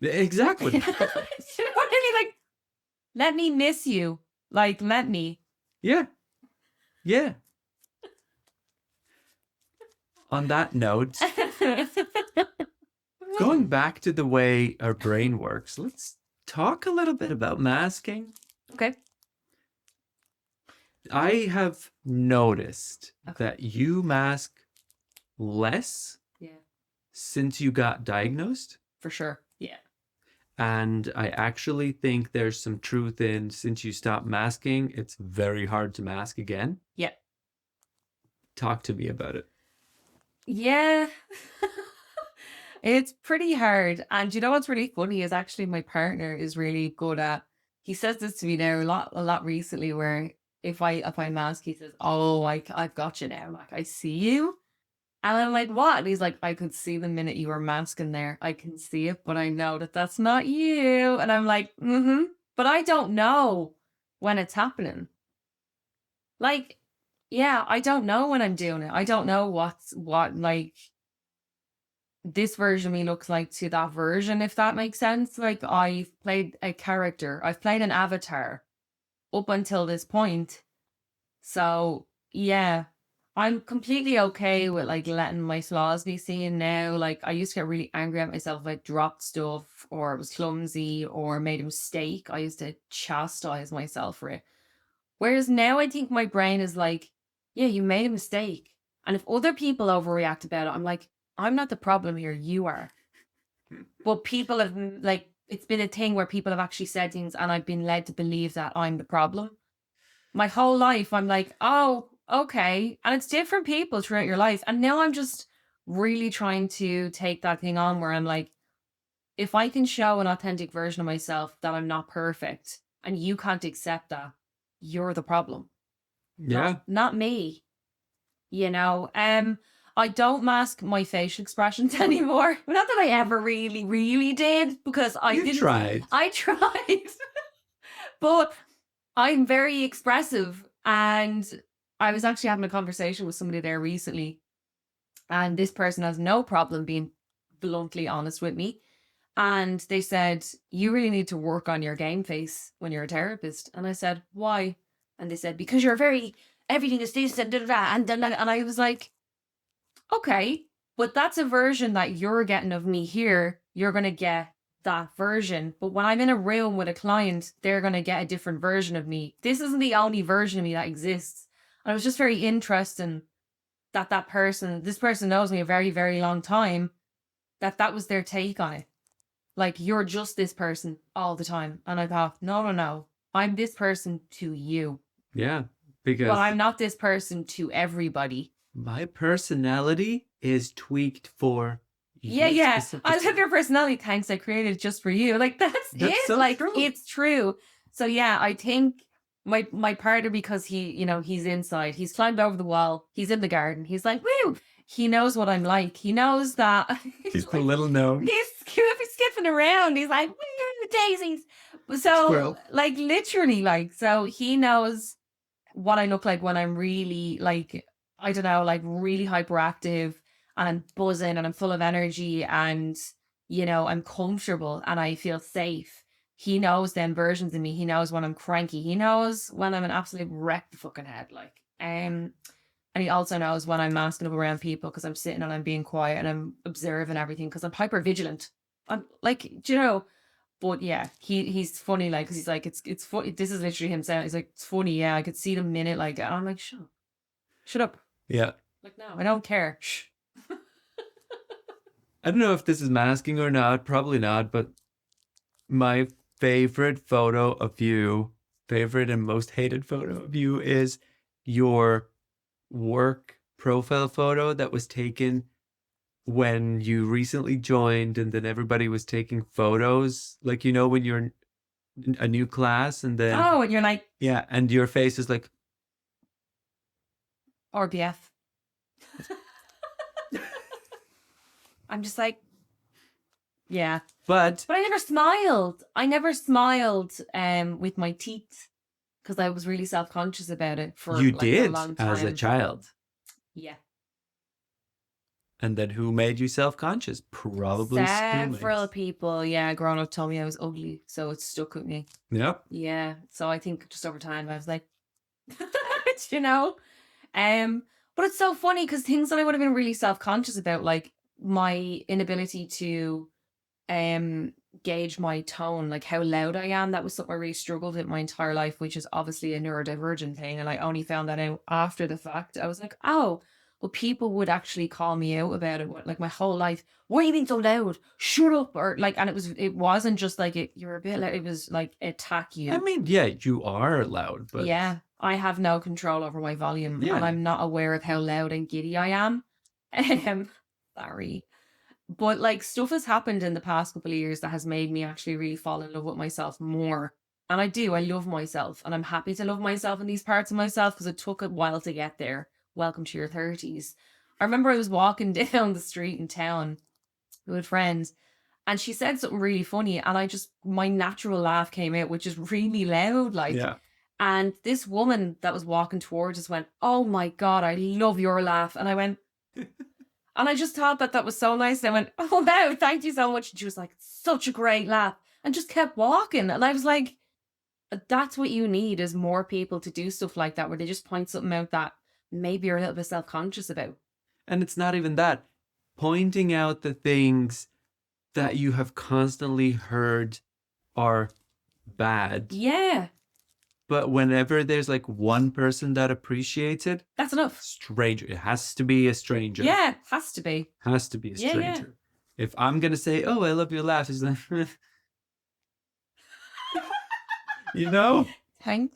Speaker 2: Exactly.
Speaker 1: You know what I mean? Like, let me miss you. Like, let me.
Speaker 2: Yeah. Yeah. on that note, going back to the way our brain works, let's talk a little bit about masking.
Speaker 1: Okay.
Speaker 2: I have noticed
Speaker 1: Okay.
Speaker 2: that you mask less
Speaker 1: Yeah,
Speaker 2: since you got diagnosed.
Speaker 1: for sure. Yeah.
Speaker 2: And I actually think there's some truth in, since you stopped masking, it's very hard to mask again.
Speaker 1: Yeah.
Speaker 2: Talk to me about it.
Speaker 1: Yeah. It's pretty hard. And you know what's really funny is actually my partner is really good at, he says this to me now a lot recently, where if I mask, he says, "Oh, I've got you now. Like, I see you." And I'm like, "What?" And he's like, "I could see the minute you were masking there. I can see it, but I know that that's not you." And I'm like, "Mm-hmm." But I don't know when it's happening. Like, yeah, I don't know when I'm doing it. I don't know what like this version of me looks like to that version, if that makes sense. Like, I've played a character, I've played an avatar up until this point. So yeah, I'm completely okay with like letting my flaws be seen now. Like, I used to get really angry at myself if I dropped stuff or was clumsy or made a mistake. I used to chastise myself for it. Whereas now I think my brain is like, yeah, you made a mistake. And if other people overreact about it, I'm like, I'm not the problem here, you are. But people have, like, it's been a thing where people have actually said things and I've been led to believe that I'm the problem. My whole life, I'm like, oh, okay. And it's different people throughout your life. And now I'm just really trying to take that thing on where I'm like, if I can show an authentic version of myself that I'm not perfect and you can't accept that, you're the problem.
Speaker 2: Yeah.
Speaker 1: Not me. You know, I don't mask my facial expressions anymore. Not that I ever really did, because
Speaker 2: You tried.
Speaker 1: I tried. But I'm very expressive, and I was actually having a conversation with somebody there recently, and this person has no problem being bluntly honest with me. And they said, "You really need to work on your game face when you're a therapist." And I said, "Why?" And they said, "Because you're very, everything is this and da da da." And I was like, okay, but that's a version that you're getting of me here. You're going to get that version. But when I'm in a room with a client, they're going to get a different version of me. This isn't the only version of me that exists. And it was just very interesting that this person knows me a very, very long time, that was their take on it. Like, you're just this person all the time. And I thought, no. I'm this person to you.
Speaker 2: Yeah. Because
Speaker 1: But I'm not this person to everybody.
Speaker 2: my personality is tweaked for you
Speaker 1: Yeah. I
Speaker 2: specifically.
Speaker 1: love your personality. Thanks, I created it just for you. Like, that's it.
Speaker 2: so
Speaker 1: Like,
Speaker 2: true.
Speaker 1: it's true. So yeah, I think my partner, because he, you know, he's inside. He's climbed over the wall. He's in the garden. He's like, woo. He knows what I'm like. He knows that.
Speaker 2: He's a little gnome.
Speaker 1: He's skipping around. He's like, woo, daisies. So,
Speaker 2: Squirrel.
Speaker 1: like, literally, like, so he knows what I look like when I'm really, like, I don't know, like, really hyperactive and I'm buzzing and I'm full of energy and, you know, I'm comfortable and I feel safe. He knows them versions of me. He knows when I'm cranky. He knows when I'm an absolute wreck the fucking head, like. And he also knows when I'm masking up around people because I'm sitting and I'm being quiet and I'm observing everything because I'm hyper vigilant. I'm like, do you know? But yeah, he's funny, like, because he's like, it's funny. This is literally him saying, he's like, it's funny, yeah, I could see the minute, like, and I'm like, shut up.
Speaker 2: Yeah.
Speaker 1: Like, no, I don't care. Shh.
Speaker 2: I don't know if this is masking or not, probably not, but my favorite photo of you, favorite and most hated photo of you, is your work profile photo that was taken when you recently joined and then everybody was taking photos, like, you know, when you're in a new class and then
Speaker 1: Oh, and you're like,
Speaker 2: yeah, and your face is like,
Speaker 1: RBF. I'm just like, yeah.
Speaker 2: but
Speaker 1: But I never smiled. I never smiled with my teeth because I was really self-conscious about it for
Speaker 2: you
Speaker 1: like, a
Speaker 2: did
Speaker 1: long time.
Speaker 2: as a child.
Speaker 1: Yeah.
Speaker 2: And then who made you self-conscious? Probably
Speaker 1: Several
Speaker 2: schoolmates.
Speaker 1: people, yeah, growing up told me I was ugly, so it stuck with me.
Speaker 2: Yep.
Speaker 1: Yeah, so I think just over time I was like, you know, But it's so funny because things that I would have been really self-conscious about, like my inability to gauge my tone, like how loud I am, that was something I really struggled with my entire life, which is obviously a neurodivergent thing. And I only found that out after the fact. I was like, oh, well, people would actually call me out about it. Like my whole life, why are you being so loud? Shut up. Or like, and it wasn't just like you're a bit like, it was like attack you.
Speaker 2: I mean, yeah, you are loud, but
Speaker 1: Yeah, I have no control over my volume,
Speaker 2: Yeah.
Speaker 1: and I'm not aware of how loud and giddy I am. Sorry. But like stuff has happened in the past couple of years that has made me actually really fall in love with myself more. And I do, I love myself, and I'm happy to love myself in these parts of myself because it took a while to get there. Welcome to your 30s. I remember I was walking down the street in town with friends, and she said something really funny, and my natural laugh came out, which is really loud, like.
Speaker 2: yeah.
Speaker 1: And this woman that was walking towards us went, "Oh my God, I love your laugh." And I went, and I just thought that was so nice. And I went, "Oh wow, thank you so much." And she was like, "Such a great laugh," and just kept walking. And I was like, that's what you need, is more people to do stuff like that, where they just point something out that maybe you're a little bit self-conscious about.
Speaker 2: And it's not even that. Pointing out the things that you have constantly heard are bad.
Speaker 1: Yeah,
Speaker 2: But whenever there's like one person that appreciates it,
Speaker 1: that's enough.
Speaker 2: stranger. It has to be a stranger.
Speaker 1: Yeah, has to be.
Speaker 2: Has to be a
Speaker 1: Yeah,
Speaker 2: stranger.
Speaker 1: yeah.
Speaker 2: If I'm gonna say, "Oh, I love your laugh," it's like, you know,
Speaker 1: Thanks.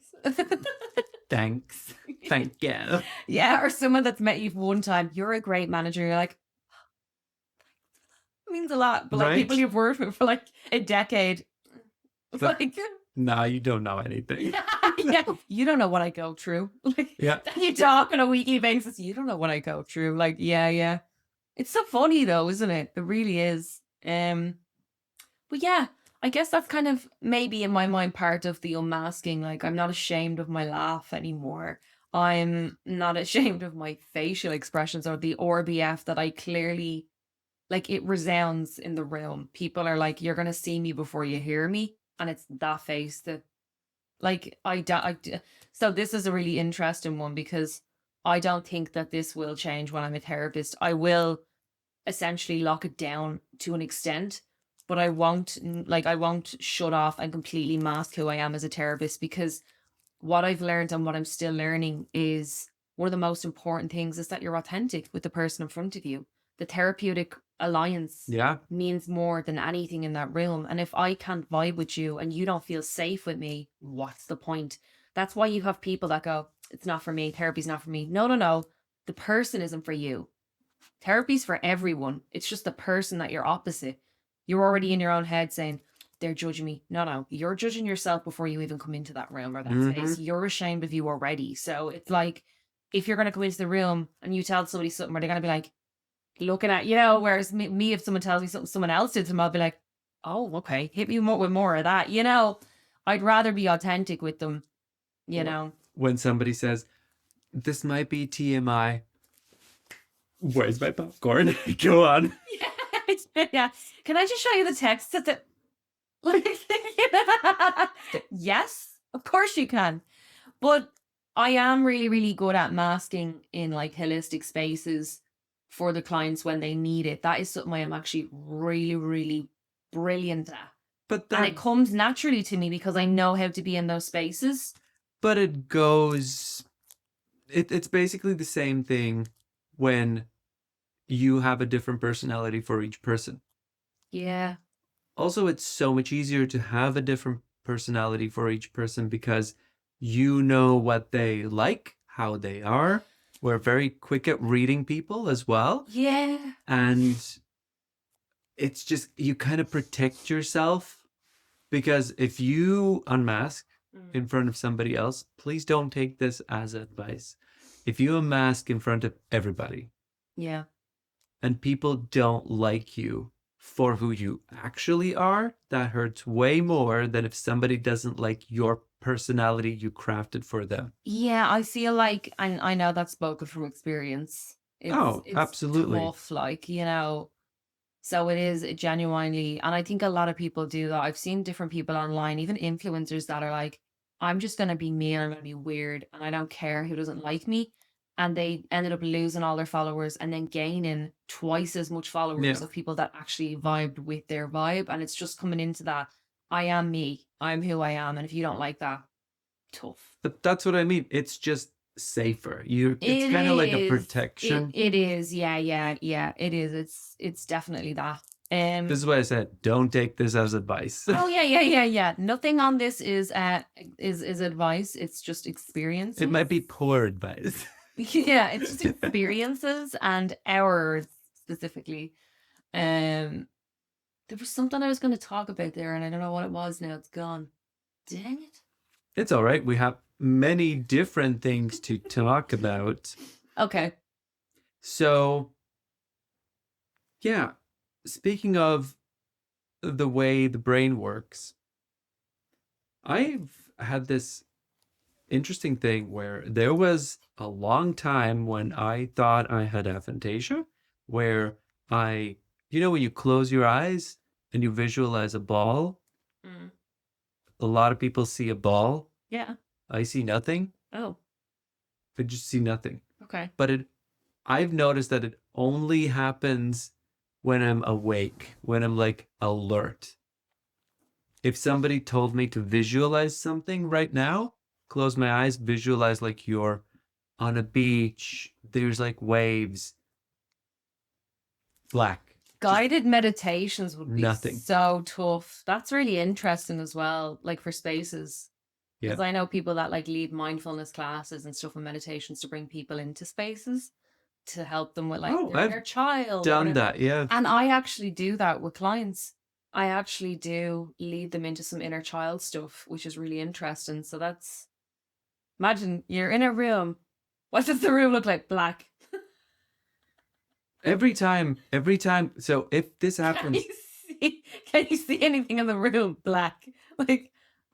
Speaker 2: thanks, thank you.
Speaker 1: Yeah, or someone that's met you one time, you're a great manager. You're like, it means a lot. But like
Speaker 2: Right?
Speaker 1: people you've worked with for like a decade, it's
Speaker 2: That-
Speaker 1: like,
Speaker 2: Nah, you don't know anything.
Speaker 1: yeah, you don't know what I go through. Like,
Speaker 2: Yeah.
Speaker 1: you talk on a weekly basis. You don't know what I go through. Like, yeah. It's so funny though, isn't it? It really is. But yeah, I guess that's kind of maybe in my mind part of the unmasking. Like, I'm not ashamed of my laugh anymore. I'm not ashamed of my facial expressions or the RBF that I clearly, like, it resounds in the room. People are like, you're going to see me before you hear me. And it's that face that, like, so this is a really interesting one because I don't think that this will change when I'm a therapist. I will essentially lock it down to an extent, but I won't shut off and completely mask who I am as a therapist, because what I've learned and what I'm still learning is one of the most important things is that you're authentic with the person in front of you. The therapeutic alliance
Speaker 2: Yeah.
Speaker 1: means more than anything in that realm. And if I can't vibe with you and you don't feel safe with me, what's the point? That's why you have people that go, it's not for me, therapy's not for me. No. The person isn't for you. Therapy's for everyone. It's just the person that you're opposite. You're already in your own head saying, they're judging me. No. You're judging yourself before you even come into that room or that space. You're ashamed of you already. So it's like, if you're going to come into the room and you tell somebody something, where they're going to be like, looking at, whereas me, if someone tells me something someone else did to them, I'll be like, oh, okay, hit me with more of that. I'd rather be authentic with them,
Speaker 2: When somebody says, "This might be TMI," where's my popcorn? Go on.
Speaker 1: Yeah. Can I just show you the text that yes, of course you can. But I am really, really good at masking in like holistic spaces for the clients when they need it. That is something I am actually really, really brilliant at.
Speaker 2: But
Speaker 1: And it comes naturally to me because I know how to be in those spaces.
Speaker 2: But it goes. It's basically the same thing when you have a different personality for each person.
Speaker 1: Yeah.
Speaker 2: Also, it's so much easier to have a different personality for each person because you know what they like, how they are. We're very quick at reading people as well.
Speaker 1: Yeah.
Speaker 2: And it's just, you kind of protect yourself, because if you unmask in front of somebody else, please don't take this as advice. If you unmask in front of everybody,
Speaker 1: Yeah.
Speaker 2: and people don't like you for who you actually are, that hurts way more than if somebody doesn't like your personality you crafted for them.
Speaker 1: Yeah, I feel like, and I know that's spoken from experience. It's
Speaker 2: absolutely.
Speaker 1: tough, like, so it is genuinely, and I think a lot of people do that. I've seen different people online, even influencers, that are like, I'm just going to be me and I'm going to be weird and I don't care who doesn't like me. and they ended up losing all their followers and then gaining twice as much followers
Speaker 2: Yeah.
Speaker 1: of people that actually vibed with their vibe. And it's just coming into that, I am me, I'm who I am. And if you don't like that, tough.
Speaker 2: But that's what I mean. It's just safer. It's kind of like a protection.
Speaker 1: It is. Yeah. It is. It's definitely that.
Speaker 2: This is why I said, don't take this as advice.
Speaker 1: Oh yeah. Nothing on this is advice. It's just experience.
Speaker 2: It might be poor advice.
Speaker 1: Yeah, it's just experiences and ours specifically. There was something I was going to talk about there, and I don't know what it was now. It's gone. Dang it.
Speaker 2: It's all right. We have many different things to talk about.
Speaker 1: Okay.
Speaker 2: So, yeah, speaking of the way the brain works, I've had this interesting thing where there was a long time when I thought I had aphantasia, where when you close your eyes and you visualize a ball, a lot of people see a ball.
Speaker 1: Yeah.
Speaker 2: I see nothing.
Speaker 1: Oh.
Speaker 2: I just see nothing.
Speaker 1: Okay.
Speaker 2: But I've noticed that it only happens when I'm awake, when I'm like alert. If somebody told me to visualize something right now, close my eyes, visualize like you're on a beach, there's like waves, black.
Speaker 1: Guided meditations would be
Speaker 2: nothing.
Speaker 1: so tough. That's really interesting as well, like for spaces.
Speaker 2: Yeah.
Speaker 1: Because I know people that like lead mindfulness classes and stuff and meditations to bring people into spaces to help them with like their child.
Speaker 2: Done that, yeah.
Speaker 1: And I actually do that with clients. I actually do lead them into some inner child stuff, which is really interesting. So imagine you're in a room. What does the room look like? Black.
Speaker 2: Every time. So if this happens,
Speaker 1: can you see anything in the room? Black. Like,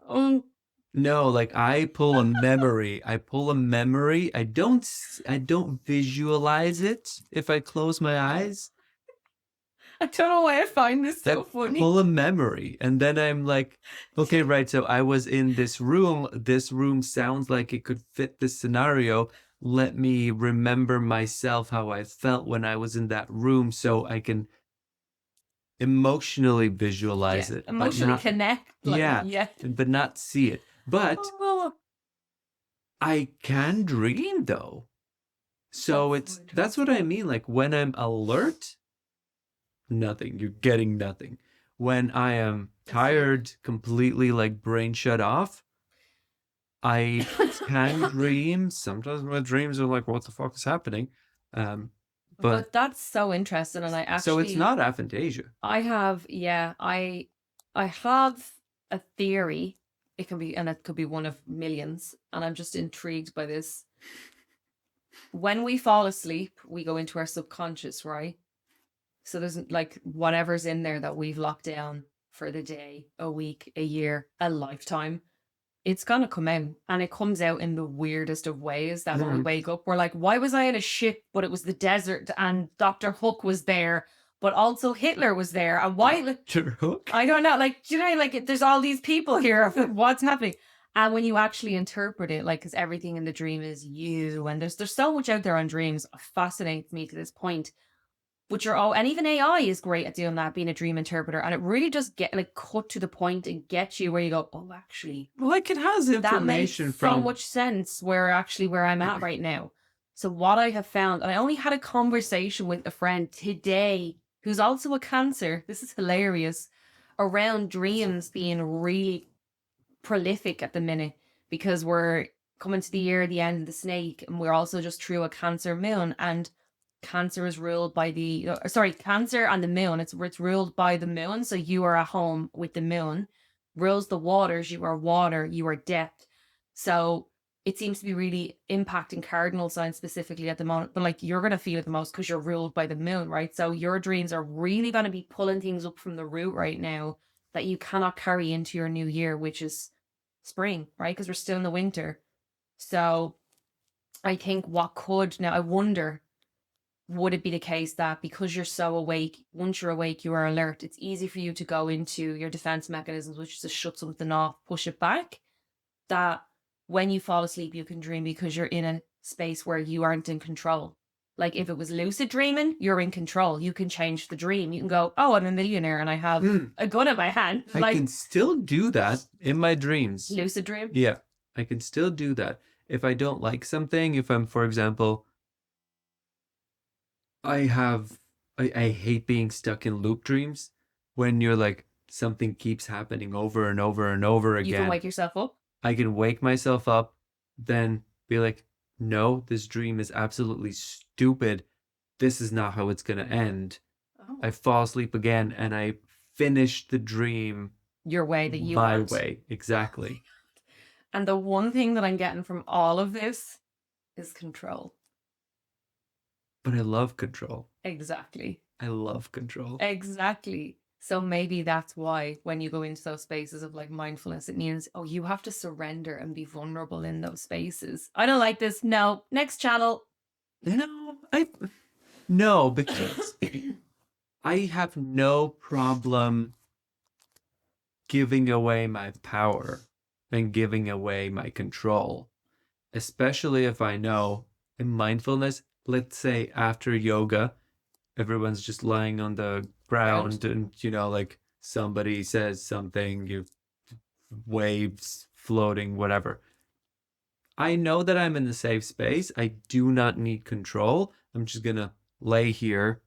Speaker 1: oh.
Speaker 2: No, like I pull a memory. I don't visualize it if I close my eyes.
Speaker 1: I don't know why I find this so funny.
Speaker 2: Pull a memory. And then I'm like, okay, right. So I was in this room. This room sounds like it could fit this scenario. Let me remember myself, how I felt when I was in that room, so I can emotionally visualize it.
Speaker 1: Emotionally connect.
Speaker 2: But not see it. But I can dream though. So that's what I mean. Like when I'm alert, nothing. You're getting nothing. When I am tired, completely like brain shut off, I can dream. Sometimes my dreams are like, what the fuck is happening? But
Speaker 1: that's so interesting. And I actually...
Speaker 2: So it's not aphantasia.
Speaker 1: I have a theory. It can be, and it could be one of millions. And I'm just intrigued by this. When we fall asleep, we go into our subconscious, right? So there's like whatever's in there that we've locked down for the day, a week, a year, a lifetime. It's going to come out, and it comes out in the weirdest of ways that when we wake up, we're like, why was I in a ship, but it was the desert and Dr. Hook was there, but also Hitler was there. And why?
Speaker 2: Dr. Hook?
Speaker 1: I don't know. Like, do you know, like there's all these people here. What's happening? And when you actually interpret it, like, because everything in the dream is you, and there's so much out there on dreams. It fascinates me to this point. But and even AI is great at doing that, being a dream interpreter, and it really does get like cut to the point and get you where you go, oh, actually,
Speaker 2: like it has information
Speaker 1: that makes
Speaker 2: from
Speaker 1: so much sense where I'm at right now. So what I have found, and I only had a conversation with a friend today who's also a Cancer. This is hilarious, around dreams being really prolific at the minute because we're coming to the year, the end of the snake, and we're also just through a Cancer moon, and Cancer is ruled by Cancer and the moon. It's ruled by the moon. So you are at home with the moon. Rules the waters. You are water. You are depth. So it seems to be really impacting cardinal signs specifically at the moment. But like you're going to feel it the most because you're ruled by the moon, right? So your dreams are really going to be pulling things up from the root right now that you cannot carry into your new year, which is spring, right? Because we're still in the winter. So I think I wonder, would it be the case that because you're so awake, once you're awake, you are alert, it's easy for you to go into your defense mechanisms, which is to shut something off, push it back, that when you fall asleep, you can dream because you're in space where you aren't in control. Like if it was lucid dreaming, you're in control. You can change the dream. You can go, oh, I'm a millionaire and I have a gun in my hand.
Speaker 2: I
Speaker 1: Like
Speaker 2: can still do that in my dreams.
Speaker 1: lucid dream.
Speaker 2: Yeah, I can still do that. If I don't like something, if I'm, for example, I hate being stuck in loop dreams when you're like, something keeps happening over and over and over again.
Speaker 1: You can wake yourself up.
Speaker 2: I can wake myself up, then be like, no, this dream is absolutely stupid. This is not how it's going to end.
Speaker 1: Oh.
Speaker 2: I fall asleep again and I finish the dream
Speaker 1: Your way that you
Speaker 2: my
Speaker 1: want.
Speaker 2: way. Exactly.
Speaker 1: And the one thing that I'm getting from all of this is control.
Speaker 2: But I love control.
Speaker 1: Exactly.
Speaker 2: I love control.
Speaker 1: Exactly. So maybe that's why when you go into those spaces of like mindfulness, it means, oh, you have to surrender and be vulnerable in those spaces. I don't like this. No. Next channel.
Speaker 2: No, because I have no problem giving away my power and giving away my control, especially if I know in mindfulness, let's say after yoga, everyone's just lying on the ground and, like somebody says something, you waves floating, whatever. I know that I'm in a safe space. I do not need control. I'm just going to lay here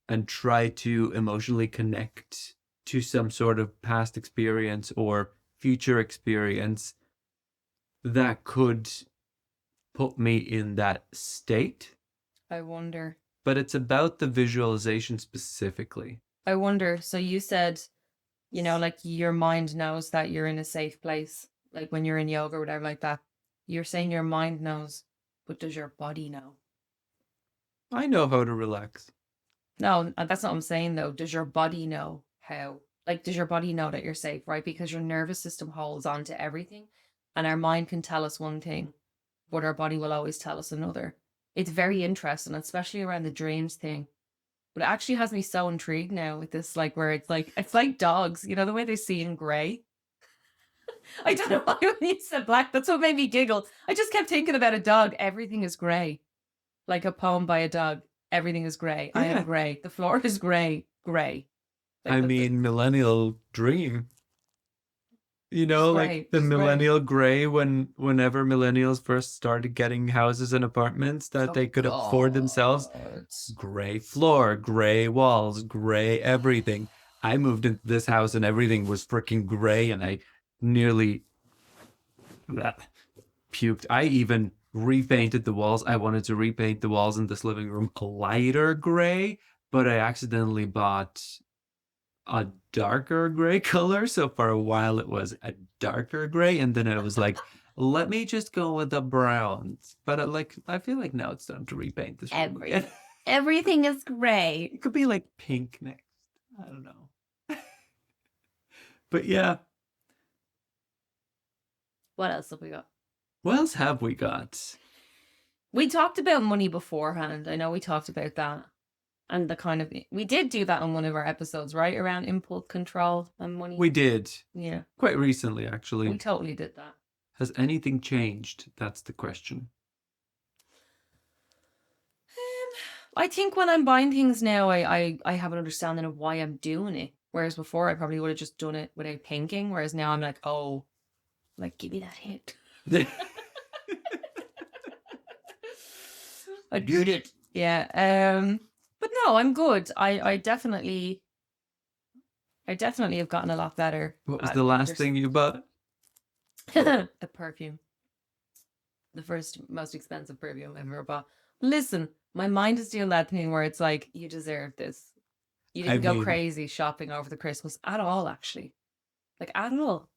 Speaker 2: and try to emotionally connect to some sort of past experience or future experience that could put me in that state.
Speaker 1: I wonder.
Speaker 2: But it's about the visualization specifically.
Speaker 1: I wonder. So you said, like your mind knows that you're in a safe place. Like when you're in yoga or whatever like that. You're saying your mind knows, but does your body know?
Speaker 2: I know how to relax.
Speaker 1: No, that's not what I'm saying though. Does your body know how? Like, does your body know that you're safe, right? Because your nervous system holds on to everything. And our mind can tell us one thing, but our body will always tell us another. It's very interesting, especially around the dreams thing. But it actually has me so intrigued now with this, like, where it's like dogs, the way they see in grey. I don't know why when you said black, that's what made me giggle. I just kept thinking about a dog. Everything is grey. Like a poem by a dog. Everything is grey. I am grey. The floor is grey. Grey.
Speaker 2: Like millennial dream. Like the millennial gray whenever millennials first started getting houses and apartments that they could afford themselves. Gray floor, gray walls, gray everything. I moved into this house and everything was freaking gray and I nearly puked. I even repainted the walls. I wanted to repaint the walls in this living room a lighter gray, but I accidentally bought a darker gray color. So for a while it was a darker gray, and then it was like, let me just go with the browns. But I feel like now it's time to repaint this room again.
Speaker 1: Everything is gray.
Speaker 2: It could be like pink next. I don't know. But yeah.
Speaker 1: What else have we got?
Speaker 2: What else have we got?
Speaker 1: We talked about money beforehand. I know we talked about that. And we did do that on one of our episodes, right? Around impulse control and money.
Speaker 2: We did.
Speaker 1: Yeah.
Speaker 2: Quite recently, actually.
Speaker 1: We totally did that.
Speaker 2: Has anything changed? That's the question.
Speaker 1: I think when I'm buying things now, I have an understanding of why I'm doing it. Whereas before, I probably would have just done it without thinking. Whereas now I'm like, oh, like, give me that hit. I did it. Yeah. But no, I'm good. I definitely have gotten a lot better.
Speaker 2: What was the last thing you bought?
Speaker 1: A perfume. The first most expensive perfume I've ever bought. Listen, my mind is doing that thing where it's like, you deserve this. You didn't go crazy shopping over the Christmas at all, actually. Like, at all.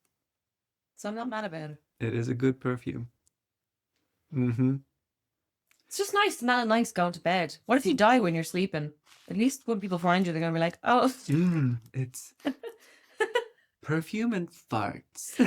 Speaker 1: So I'm not mad about it.
Speaker 2: It is a good perfume. Mm-hmm.
Speaker 1: It's just nice, smelling nice going to bed. What if you die when you're sleeping? At least when people find you, they're going to be like, oh.
Speaker 2: It's perfume and farts.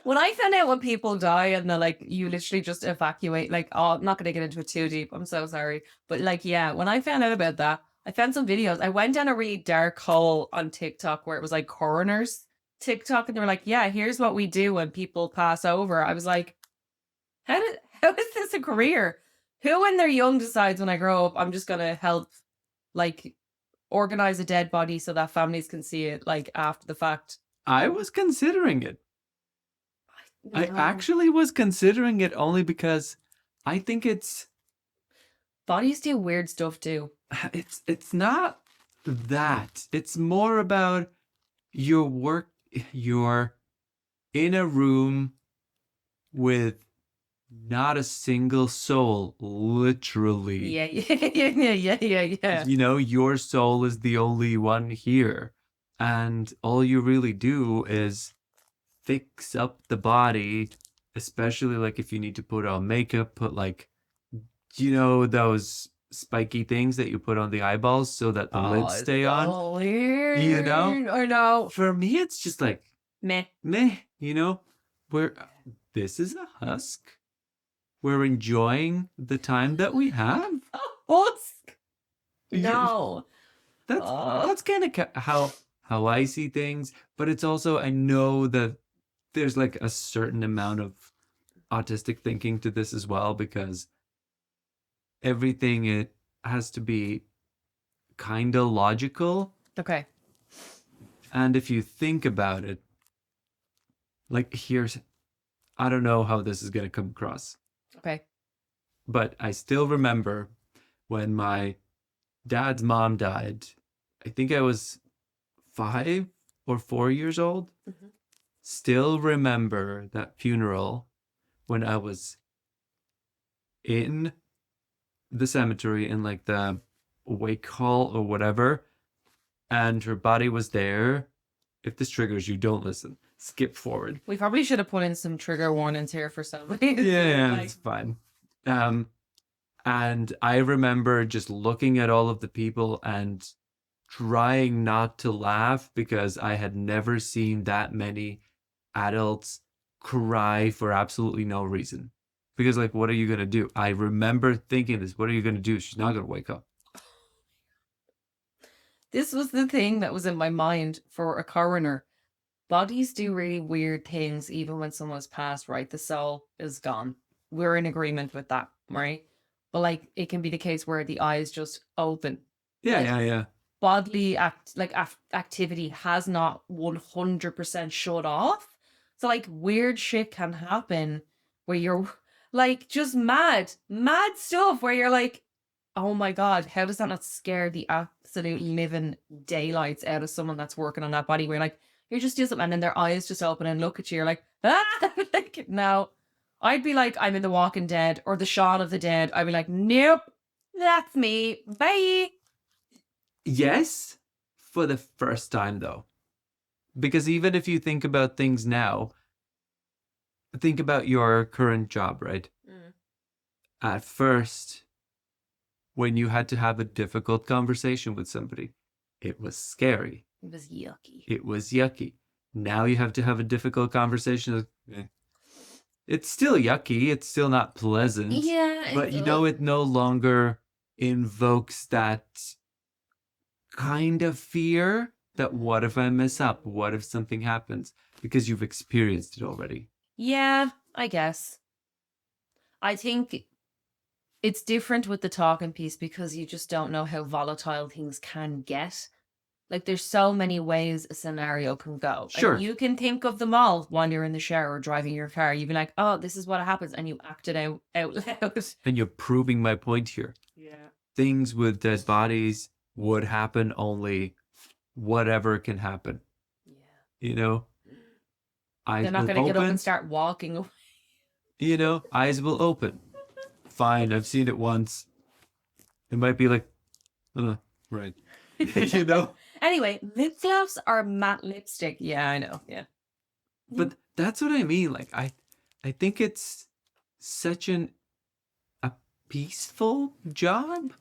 Speaker 1: When I found out when people die and they're like, you literally just evacuate, like, oh, I'm not going to get into it too deep. I'm so sorry. But like, yeah, when I found out about that, I found some videos. I went down a really dark hole on TikTok where it was like coroners TikTok and they were like, yeah, here's what we do when people pass over. I was like, how is this a career? Who when they're young decides when I grow up, I'm just gonna help like organize a dead body so that families can see it like after the fact.
Speaker 2: I was considering it. I
Speaker 1: No.
Speaker 2: actually was considering it only because I think
Speaker 1: Bodies do weird stuff too.
Speaker 2: it's not that. It's more about your work. You're in a room with not a single soul, literally.
Speaker 1: Yeah, yeah.
Speaker 2: You know, your soul is the only one here. And all you really do is fix up the body, especially like if you need to put on makeup, put like, you know, those spiky things that you put on the eyeballs so that the lids stay on.
Speaker 1: Weird.
Speaker 2: You know?
Speaker 1: I know.
Speaker 2: For me, it's just like,
Speaker 1: Meh.
Speaker 2: you know, this is a husk. We're enjoying the time that we have.
Speaker 1: Husk.
Speaker 2: Yeah.
Speaker 1: No.
Speaker 2: That's kind of how I see things, but it's also I know that there's like a certain amount of autistic thinking to this as well because everything it has to be kind of logical,
Speaker 1: Okay.
Speaker 2: and if you think about it, like I don't know how this is going to come across,
Speaker 1: Okay.
Speaker 2: but I still remember when my dad's mom died. I think I was 5 or 4 years old.
Speaker 1: Mhm.
Speaker 2: Still remember that funeral when I was in the cemetery in like the wake hall or whatever, and her body was there. If this triggers you, don't listen. Skip forward.
Speaker 1: We probably should have put in some trigger warnings here for somebody.
Speaker 2: Yeah,
Speaker 1: Like,
Speaker 2: it's fine. And I remember just looking at all of the people and trying not to laugh because I had never seen that many adults cry for absolutely no reason. Because, like, what are you going to do? I remember thinking this. What are you going to do? She's not going to wake up.
Speaker 1: this was the thing that was in my mind for a coroner. Bodies do really weird things even when someone's passed, right? The soul is gone. We're in agreement with that, right? But like it can be the case where the eyes just open.
Speaker 2: Yeah.
Speaker 1: Bodily activity has not 100% shut off. So like weird shit can happen where you're like just mad stuff where you're like, oh my God, how does that not scare the absolute living daylights out of someone that's working on that body? Where you're like, you just do something and then their eyes just open and look at you. You're like, ah, like, no. I'd be like, I'm in The Walking Dead or the Shaun of the Dead. I'd be like, nope, that's me. Bye.
Speaker 2: Yes, for the first time, though. Because even if you think about things now, think about your current job, right? At first, when you had to have a difficult conversation with somebody, it was scary.
Speaker 1: It was yucky.
Speaker 2: It was yucky. Now you have to have a difficult conversation. It's still yucky. It's still not pleasant.
Speaker 1: Yeah.
Speaker 2: But you know, it no longer invokes that kind of fear that what if I mess up? What if something happens? Because you've experienced it already.
Speaker 1: Yeah, I guess. I think it's different with the talking piece because you just don't know how volatile things can get. Like there's so many ways a scenario can go.
Speaker 2: Sure.
Speaker 1: And you can think of them all when you're in the shower or driving your car. You'd be like, oh, this is what happens. And you act it out loud.
Speaker 2: And you're proving my point here.
Speaker 1: Yeah.
Speaker 2: Things with dead bodies would happen only whatever can happen.
Speaker 1: Yeah.
Speaker 2: You know? Eyes
Speaker 1: They're not
Speaker 2: will
Speaker 1: going to get up
Speaker 2: open.
Speaker 1: and start walking away.
Speaker 2: You know, eyes will open. Fine, I've seen it once. It might be like, right. You know?
Speaker 1: Anyway, lip gloss or matte lipstick? Yeah, I know. Yeah.
Speaker 2: But that's what I mean. Like, I think it's such a peaceful job.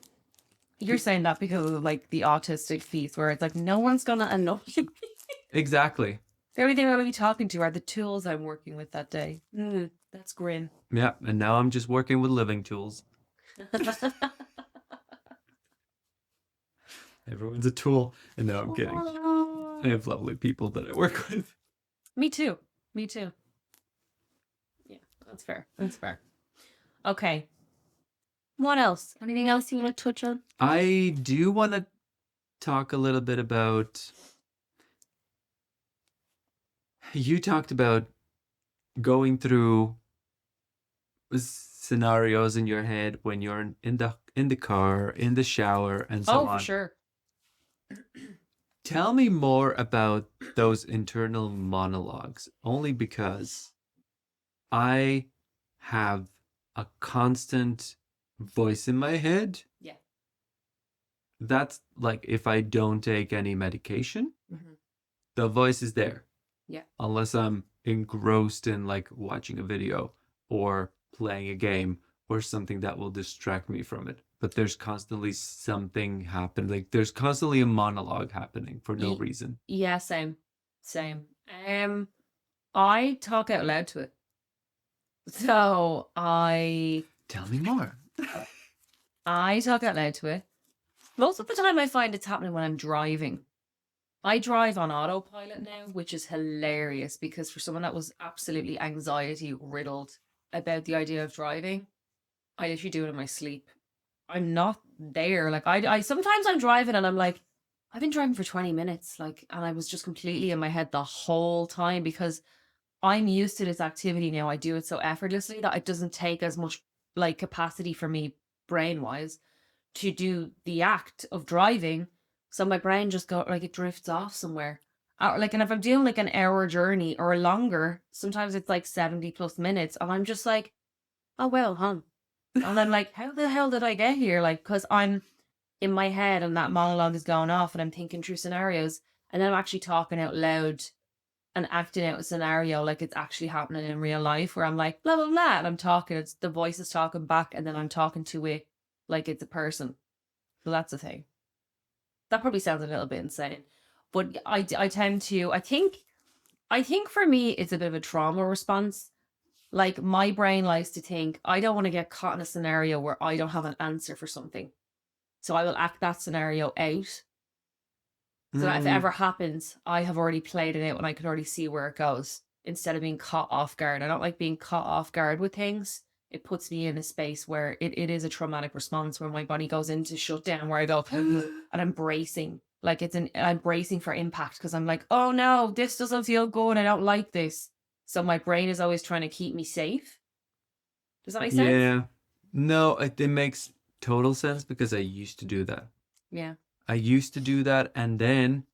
Speaker 1: You're saying that because of like the autistic piece where it's like, no one's going to annoy me.
Speaker 2: Exactly.
Speaker 1: The only thing I'm going to be talking to are the tools I'm working with that day. That's grim.
Speaker 2: Yeah, and now I'm just working with living tools. Everyone's a tool. And no, I'm kidding. I have lovely people that I work with.
Speaker 1: Me too. Me too. Yeah, that's fair. That's fair. Okay. What else? Anything else you want to touch on?
Speaker 2: I do want to talk a little bit about. You talked about going through scenarios in your head when you're in the car, in the shower, and so
Speaker 1: Oh,
Speaker 2: on.
Speaker 1: for sure.
Speaker 2: Tell me more about those internal monologues, only because I have a constant voice in my head.
Speaker 1: Yeah.
Speaker 2: That's like if I don't take any medication,
Speaker 1: Mm-hmm.
Speaker 2: the voice is there.
Speaker 1: Yeah.
Speaker 2: Unless I'm engrossed in like watching a video or playing a game or something that will distract me from it. But there's constantly something happening. Like there's constantly a monologue happening for no reason.
Speaker 1: Yeah, same. Same. I talk out loud to it. So
Speaker 2: Tell me more.
Speaker 1: I talk out loud to it. Most of the time I find it's happening when I'm driving. I drive on autopilot now, which is hilarious because for someone that was absolutely anxiety riddled about the idea of driving, I literally do it in my sleep. I'm not there. Like I sometimes I'm driving and I'm like, I've been driving for 20 minutes, like, and I was just completely in my head the whole time because I'm used to this activity now. I do it so effortlessly that it doesn't take as much like capacity for me brain wise to do the act of driving. So my brain just go like it drifts off somewhere. Like, and if I'm doing like an hour journey or longer, sometimes it's like 70 plus minutes, and I'm just like, oh well, huh? And I'm like, how the hell did I get here? Like, because I'm in my head and that monologue is going off and I'm thinking through scenarios, and then I'm actually talking out loud and acting out a scenario like it's actually happening in real life where I'm like, blah, blah, blah. And I'm talking, it's the voice is talking back, and then I'm talking to it like it's a person. So that's the thing. That probably sounds a little bit insane. But I tend to, I think for me, it's a bit of a trauma response. Like my brain likes to think, I don't want to get caught in a scenario where I don't have an answer for something. So I will act that scenario out. So that if it ever happens, I have already played it out and I can already see where it goes instead of being caught off guard. I don't like being caught off guard with things. It puts me in a space where it is a traumatic response where my body goes into shutdown where I go and I'm bracing. Like I'm bracing for impact because I'm like, oh no, this doesn't feel good. I don't like this. So my brain is always trying to keep me safe. Does that make sense?
Speaker 2: Yeah. No, it makes total sense because I used to do that.
Speaker 1: Yeah.
Speaker 2: I used to do that, and then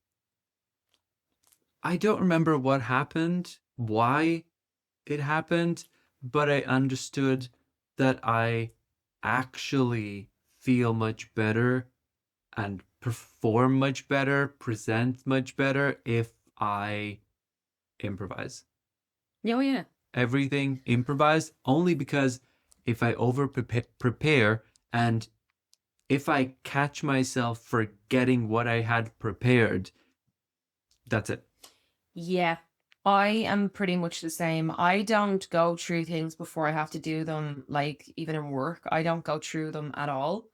Speaker 2: I don't remember what happened, why it happened, but I understood that I actually feel much better and perform much better, present much better if I improvise.
Speaker 1: Oh, yeah.
Speaker 2: Everything improvised, only because if I over prepare and if I catch myself forgetting what I had prepared, that's it.
Speaker 1: Yeah, I am pretty much the same. I don't go through things before I have to do them, like even in work. I don't go through them at all.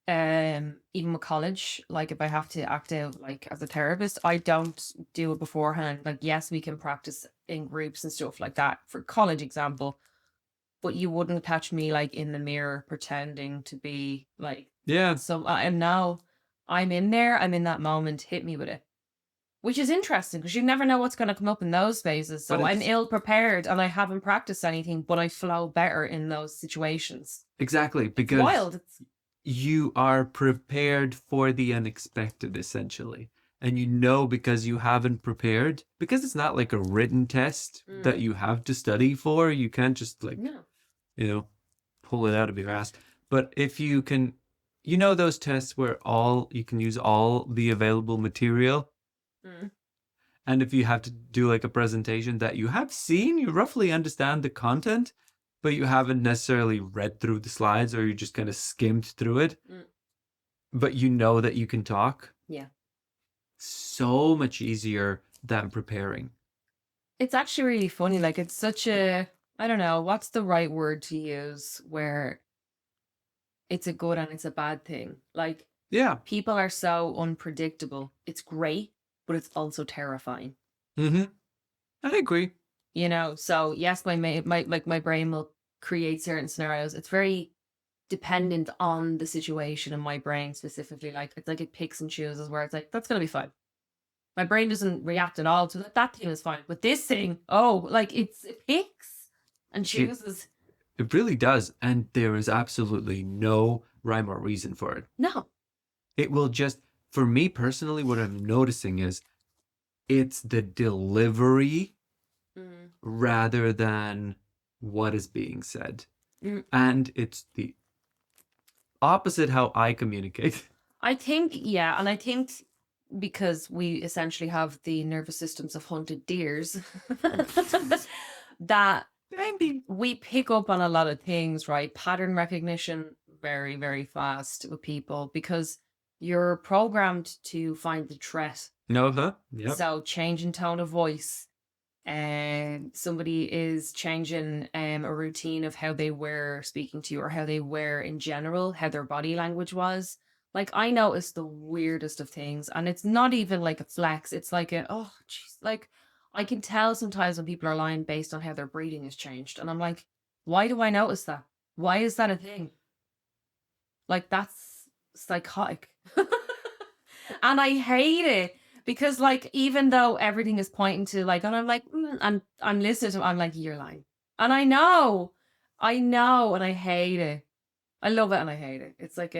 Speaker 1: Even with college, like if I have to act out like as a therapist, I don't do it beforehand. Like, yes, we can practice in groups and stuff like that for college example, but you wouldn't catch me like in the mirror pretending to be like,
Speaker 2: Yeah.
Speaker 1: so and now I'm in there, I'm in that moment, hit me with it. Which is interesting because you never know what's going to come up in those spaces. So I'm ill prepared and I haven't practiced anything, but I flow better in those situations.
Speaker 2: Exactly, because
Speaker 1: it's wild.
Speaker 2: You are prepared for the unexpected, essentially. And you know because you haven't prepared, because it's not like a written test that you have to study for. You can't just like, pull it out of your ass. But if you can, those tests where you can use all the available material. And if you have to do like a presentation that you have seen, you roughly understand the content, but you haven't necessarily read through the slides or you just kind of skimmed through it. But you know that you can talk.
Speaker 1: Yeah.
Speaker 2: So much easier than preparing.
Speaker 1: It's actually really funny. Like it's such I don't know, what's the right word to use where it's a good and it's a bad thing. Like,
Speaker 2: yeah,
Speaker 1: people are so unpredictable. It's great, but it's also terrifying.
Speaker 2: Mm-hmm. I agree.
Speaker 1: You know, so yes, my brain will create certain scenarios. It's very dependent on the situation and my brain specifically. Like it's like it picks and chooses where it's like, that's gonna be fine. My brain doesn't react at all to that. That thing is fine. But this thing, oh, like it picks and
Speaker 2: It,
Speaker 1: chooses.
Speaker 2: it really does. And there is absolutely no rhyme or reason for it.
Speaker 1: No.
Speaker 2: It will just, for me personally, what I'm noticing is it's the delivery rather than what is being said. And it's the opposite how I communicate.
Speaker 1: I think, yeah, and I think because we essentially have the nervous systems of hunted deers, that
Speaker 2: Maybe.
Speaker 1: we pick up on a lot of things, right? Pattern recognition, very, very fast with people because you're programmed to find the threat.
Speaker 2: No, huh? Yep.
Speaker 1: So change in tone of voice, and somebody is changing a routine of how they were speaking to you or how they were in general, how their body language was. Like I noticed the weirdest of things, and it's not even like a flex. It's like a, oh, jeez, like I can tell sometimes when people are lying based on how their breathing has changed, and I'm like, why do I notice that? Why is that a thing? Like that's psychotic, and I hate it because like even though everything is pointing to like, and I'm like, and I'm listening to, I'm like, you're lying, and I know, and I hate it. I love it and I hate it. It's like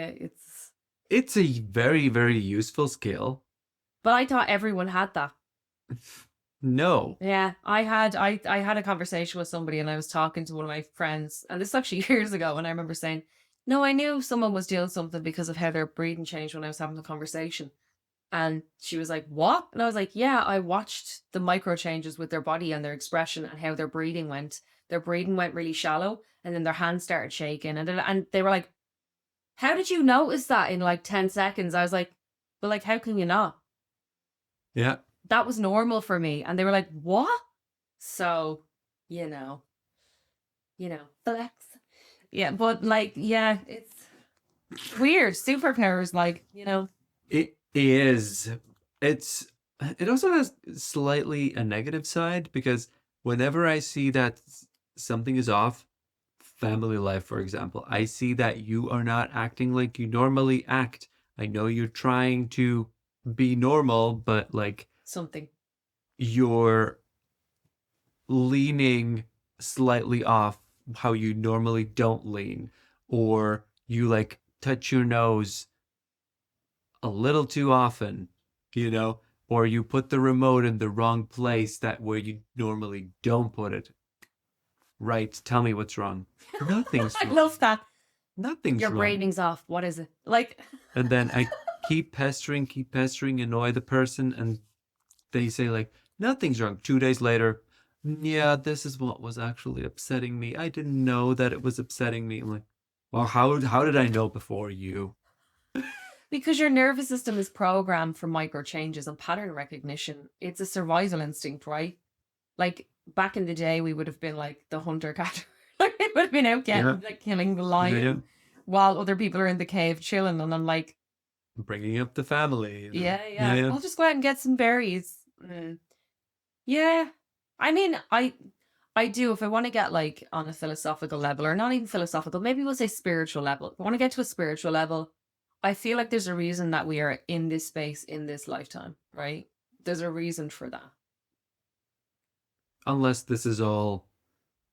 Speaker 2: It's a very, very useful skill.
Speaker 1: but I thought everyone had that.
Speaker 2: No.
Speaker 1: Yeah, I had a conversation with somebody and I was talking to one of my friends, and this is actually years ago, and I remember saying, no, I knew someone was doing something because of how their breathing changed when I was having the conversation. And she was like, what? And I was like, yeah, I watched the micro changes with their body and their expression and how their breathing went. Their breathing went really shallow, and then their hands started shaking, and they were like, how did you notice that in like 10 seconds? I was like, well, like, how can you not?
Speaker 2: Yeah.
Speaker 1: That was normal for me. And they were like, what? So, you know, flex. Yeah, but like, yeah, it's weird. Superpowers, like,
Speaker 2: It is. It also has slightly a negative side because whenever I see that something is off, family life, for example, I see that you are not acting like you normally act. I know you're trying to be normal, but like
Speaker 1: something.
Speaker 2: you're leaning slightly off how you normally don't lean, or you like touch your nose a little too often, or you put the remote in the wrong place that where you normally don't put it. Right, tell me what's wrong. Nothing's
Speaker 1: I
Speaker 2: wrong.
Speaker 1: love that.
Speaker 2: Nothing's
Speaker 1: Your
Speaker 2: wrong.
Speaker 1: breathing's off. What is it? Like,
Speaker 2: And then I keep pestering, annoy the person, and they say like, nothing's wrong. 2 days later, yeah, this is what was actually upsetting me. I didn't know that it was upsetting me. I'm like, well, how did I know before you?
Speaker 1: because your nervous system is programmed for micro changes and pattern recognition. It's a survival instinct, right? Like back in the day, we would have been like the hunter gatherer. Like we would have been out getting, like killing the lion, while other people are in the cave chilling. And I'm like,
Speaker 2: bringing up the family.
Speaker 1: Yeah. I'll just go out and get some berries. Yeah, I mean, I do, if I want to get like on a philosophical level, or not even philosophical, maybe we'll say spiritual level. If I want to get to a spiritual level, I feel like there's a reason that we are in this space in this lifetime, right? There's a reason for that.
Speaker 2: Unless this is all,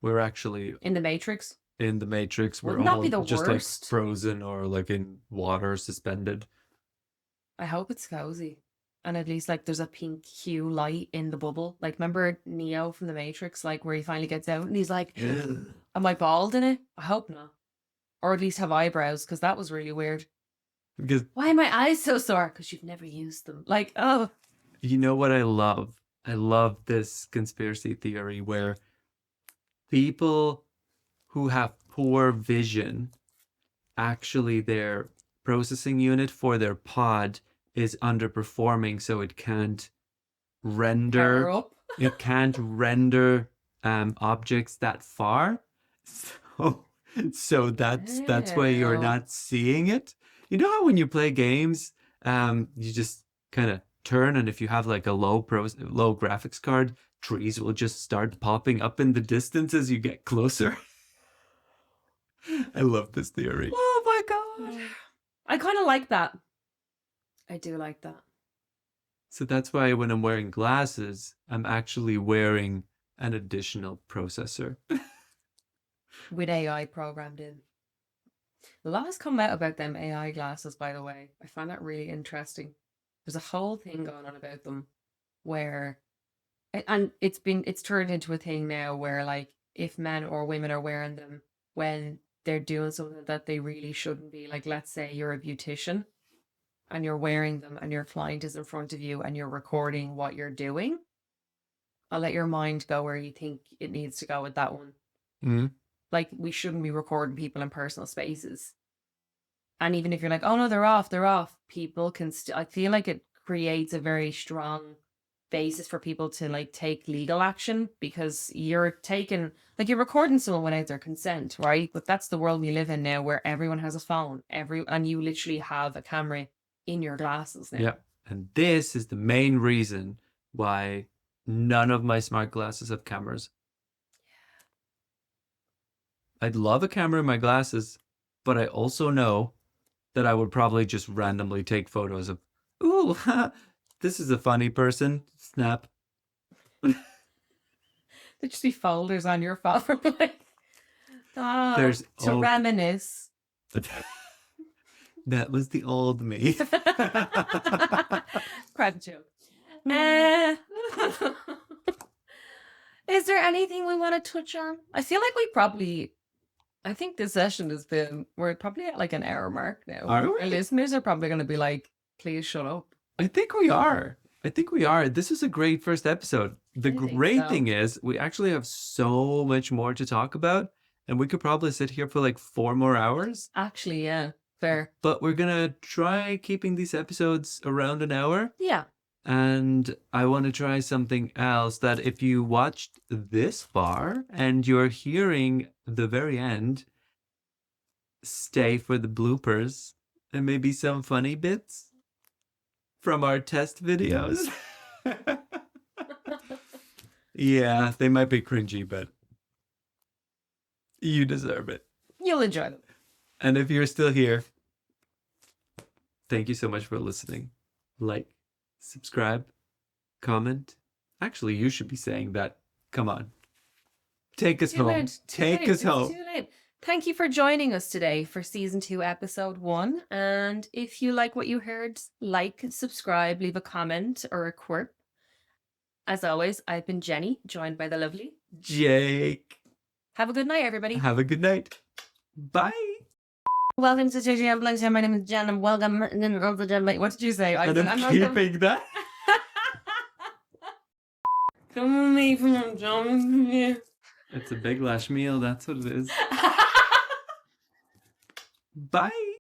Speaker 2: we're actually
Speaker 1: In the Matrix.
Speaker 2: in the Matrix. We're
Speaker 1: Wouldn't that
Speaker 2: all
Speaker 1: be the
Speaker 2: just like
Speaker 1: worst?
Speaker 2: frozen or like in water suspended.
Speaker 1: I hope it's cozy. And at least like there's a pink hue light in the bubble. Like remember Neo from the Matrix, like where he finally gets out and he's like, am I bald in it? I hope not. Or at least have eyebrows, because that was really weird.
Speaker 2: Because
Speaker 1: why are my eyes so sore? Because you've never used them. Like, oh.
Speaker 2: you know what I love? I love this conspiracy theory where people who have poor vision, actually their processing unit for their pod is underperforming, so it can't render
Speaker 1: Power up.
Speaker 2: it can't render objects that far. So that's why you're
Speaker 1: Ew.
Speaker 2: not seeing it. You know how when you play games, you just kind of turn, and if you have like a low graphics card, trees will just start popping up in the distance as you get closer. I love this theory.
Speaker 1: Oh my God. I kind of like that. I do like that.
Speaker 2: So that's why when I'm wearing glasses, I'm actually wearing an additional processor.
Speaker 1: With AI programmed in. A lot has come out about them AI glasses, by the way. I find that really interesting. There's a whole thing going on about them where, and it's turned into a thing now where, like, if men or women are wearing them when they're doing something that they really shouldn't be, like, let's say you're a beautician and you're wearing them and your client is in front of you and you're recording what you're doing, I'll let your mind go where you think it needs to go with that one.
Speaker 2: Mm-hmm.
Speaker 1: Like, we shouldn't be recording people in personal spaces. And even if you're like, oh no, they're off, people can still, I feel like it creates a very strong basis for people to, like, take legal action, because you're taking, like, you're recording someone without their consent, right? But that's the world we live in now, where everyone has a phone, and you literally have a camera in your glasses now.
Speaker 2: Yeah. And this is the main reason why none of my smart glasses have cameras. I'd love a camera in my glasses, but I also know that I would probably just randomly take photos of, ooh, this is a funny person. Snap.
Speaker 1: There'd just be folders on your phone, like,
Speaker 2: There's
Speaker 1: to reminisce.
Speaker 2: That was the old me.
Speaker 1: Private joke. Is there anything we want to touch on? I feel like I think this session we're probably at like an hour mark now.
Speaker 2: Are we?
Speaker 1: Our listeners are probably going to be like, please shut up.
Speaker 2: I think we are. This is a great first episode. The
Speaker 1: I think
Speaker 2: great
Speaker 1: so.
Speaker 2: thing is we actually have so much more to talk about, and we could probably sit here for like 4 more hours.
Speaker 1: Actually, yeah, fair.
Speaker 2: But we're going to try keeping these episodes around an hour.
Speaker 1: Yeah.
Speaker 2: And I want to try something else, that if you watched this far and you're hearing the very end, stay for the bloopers and maybe some funny bits from our test videos. Yeah, they might be cringy, but you deserve it.
Speaker 1: You'll enjoy them.
Speaker 2: And if you're still here, thank you so much for listening. Like, subscribe, comment. Actually, you should be saying that. Come on. Take us home. Take us home.
Speaker 1: Too late. Thank you for joining us today for season 2, episode 1. And if you like what you heard, like, subscribe, leave a comment or a quirk. As always, I've been Jenny, joined by the lovely
Speaker 2: Jake.
Speaker 1: Have a good night, everybody.
Speaker 2: Have a good night. Bye.
Speaker 1: Welcome to JJ Unplugged. My name is Jen, and welcome. What did you say?
Speaker 2: I'm keeping that.
Speaker 1: Come with me from John.
Speaker 2: It's a big lash meal. That's what it is. Bye.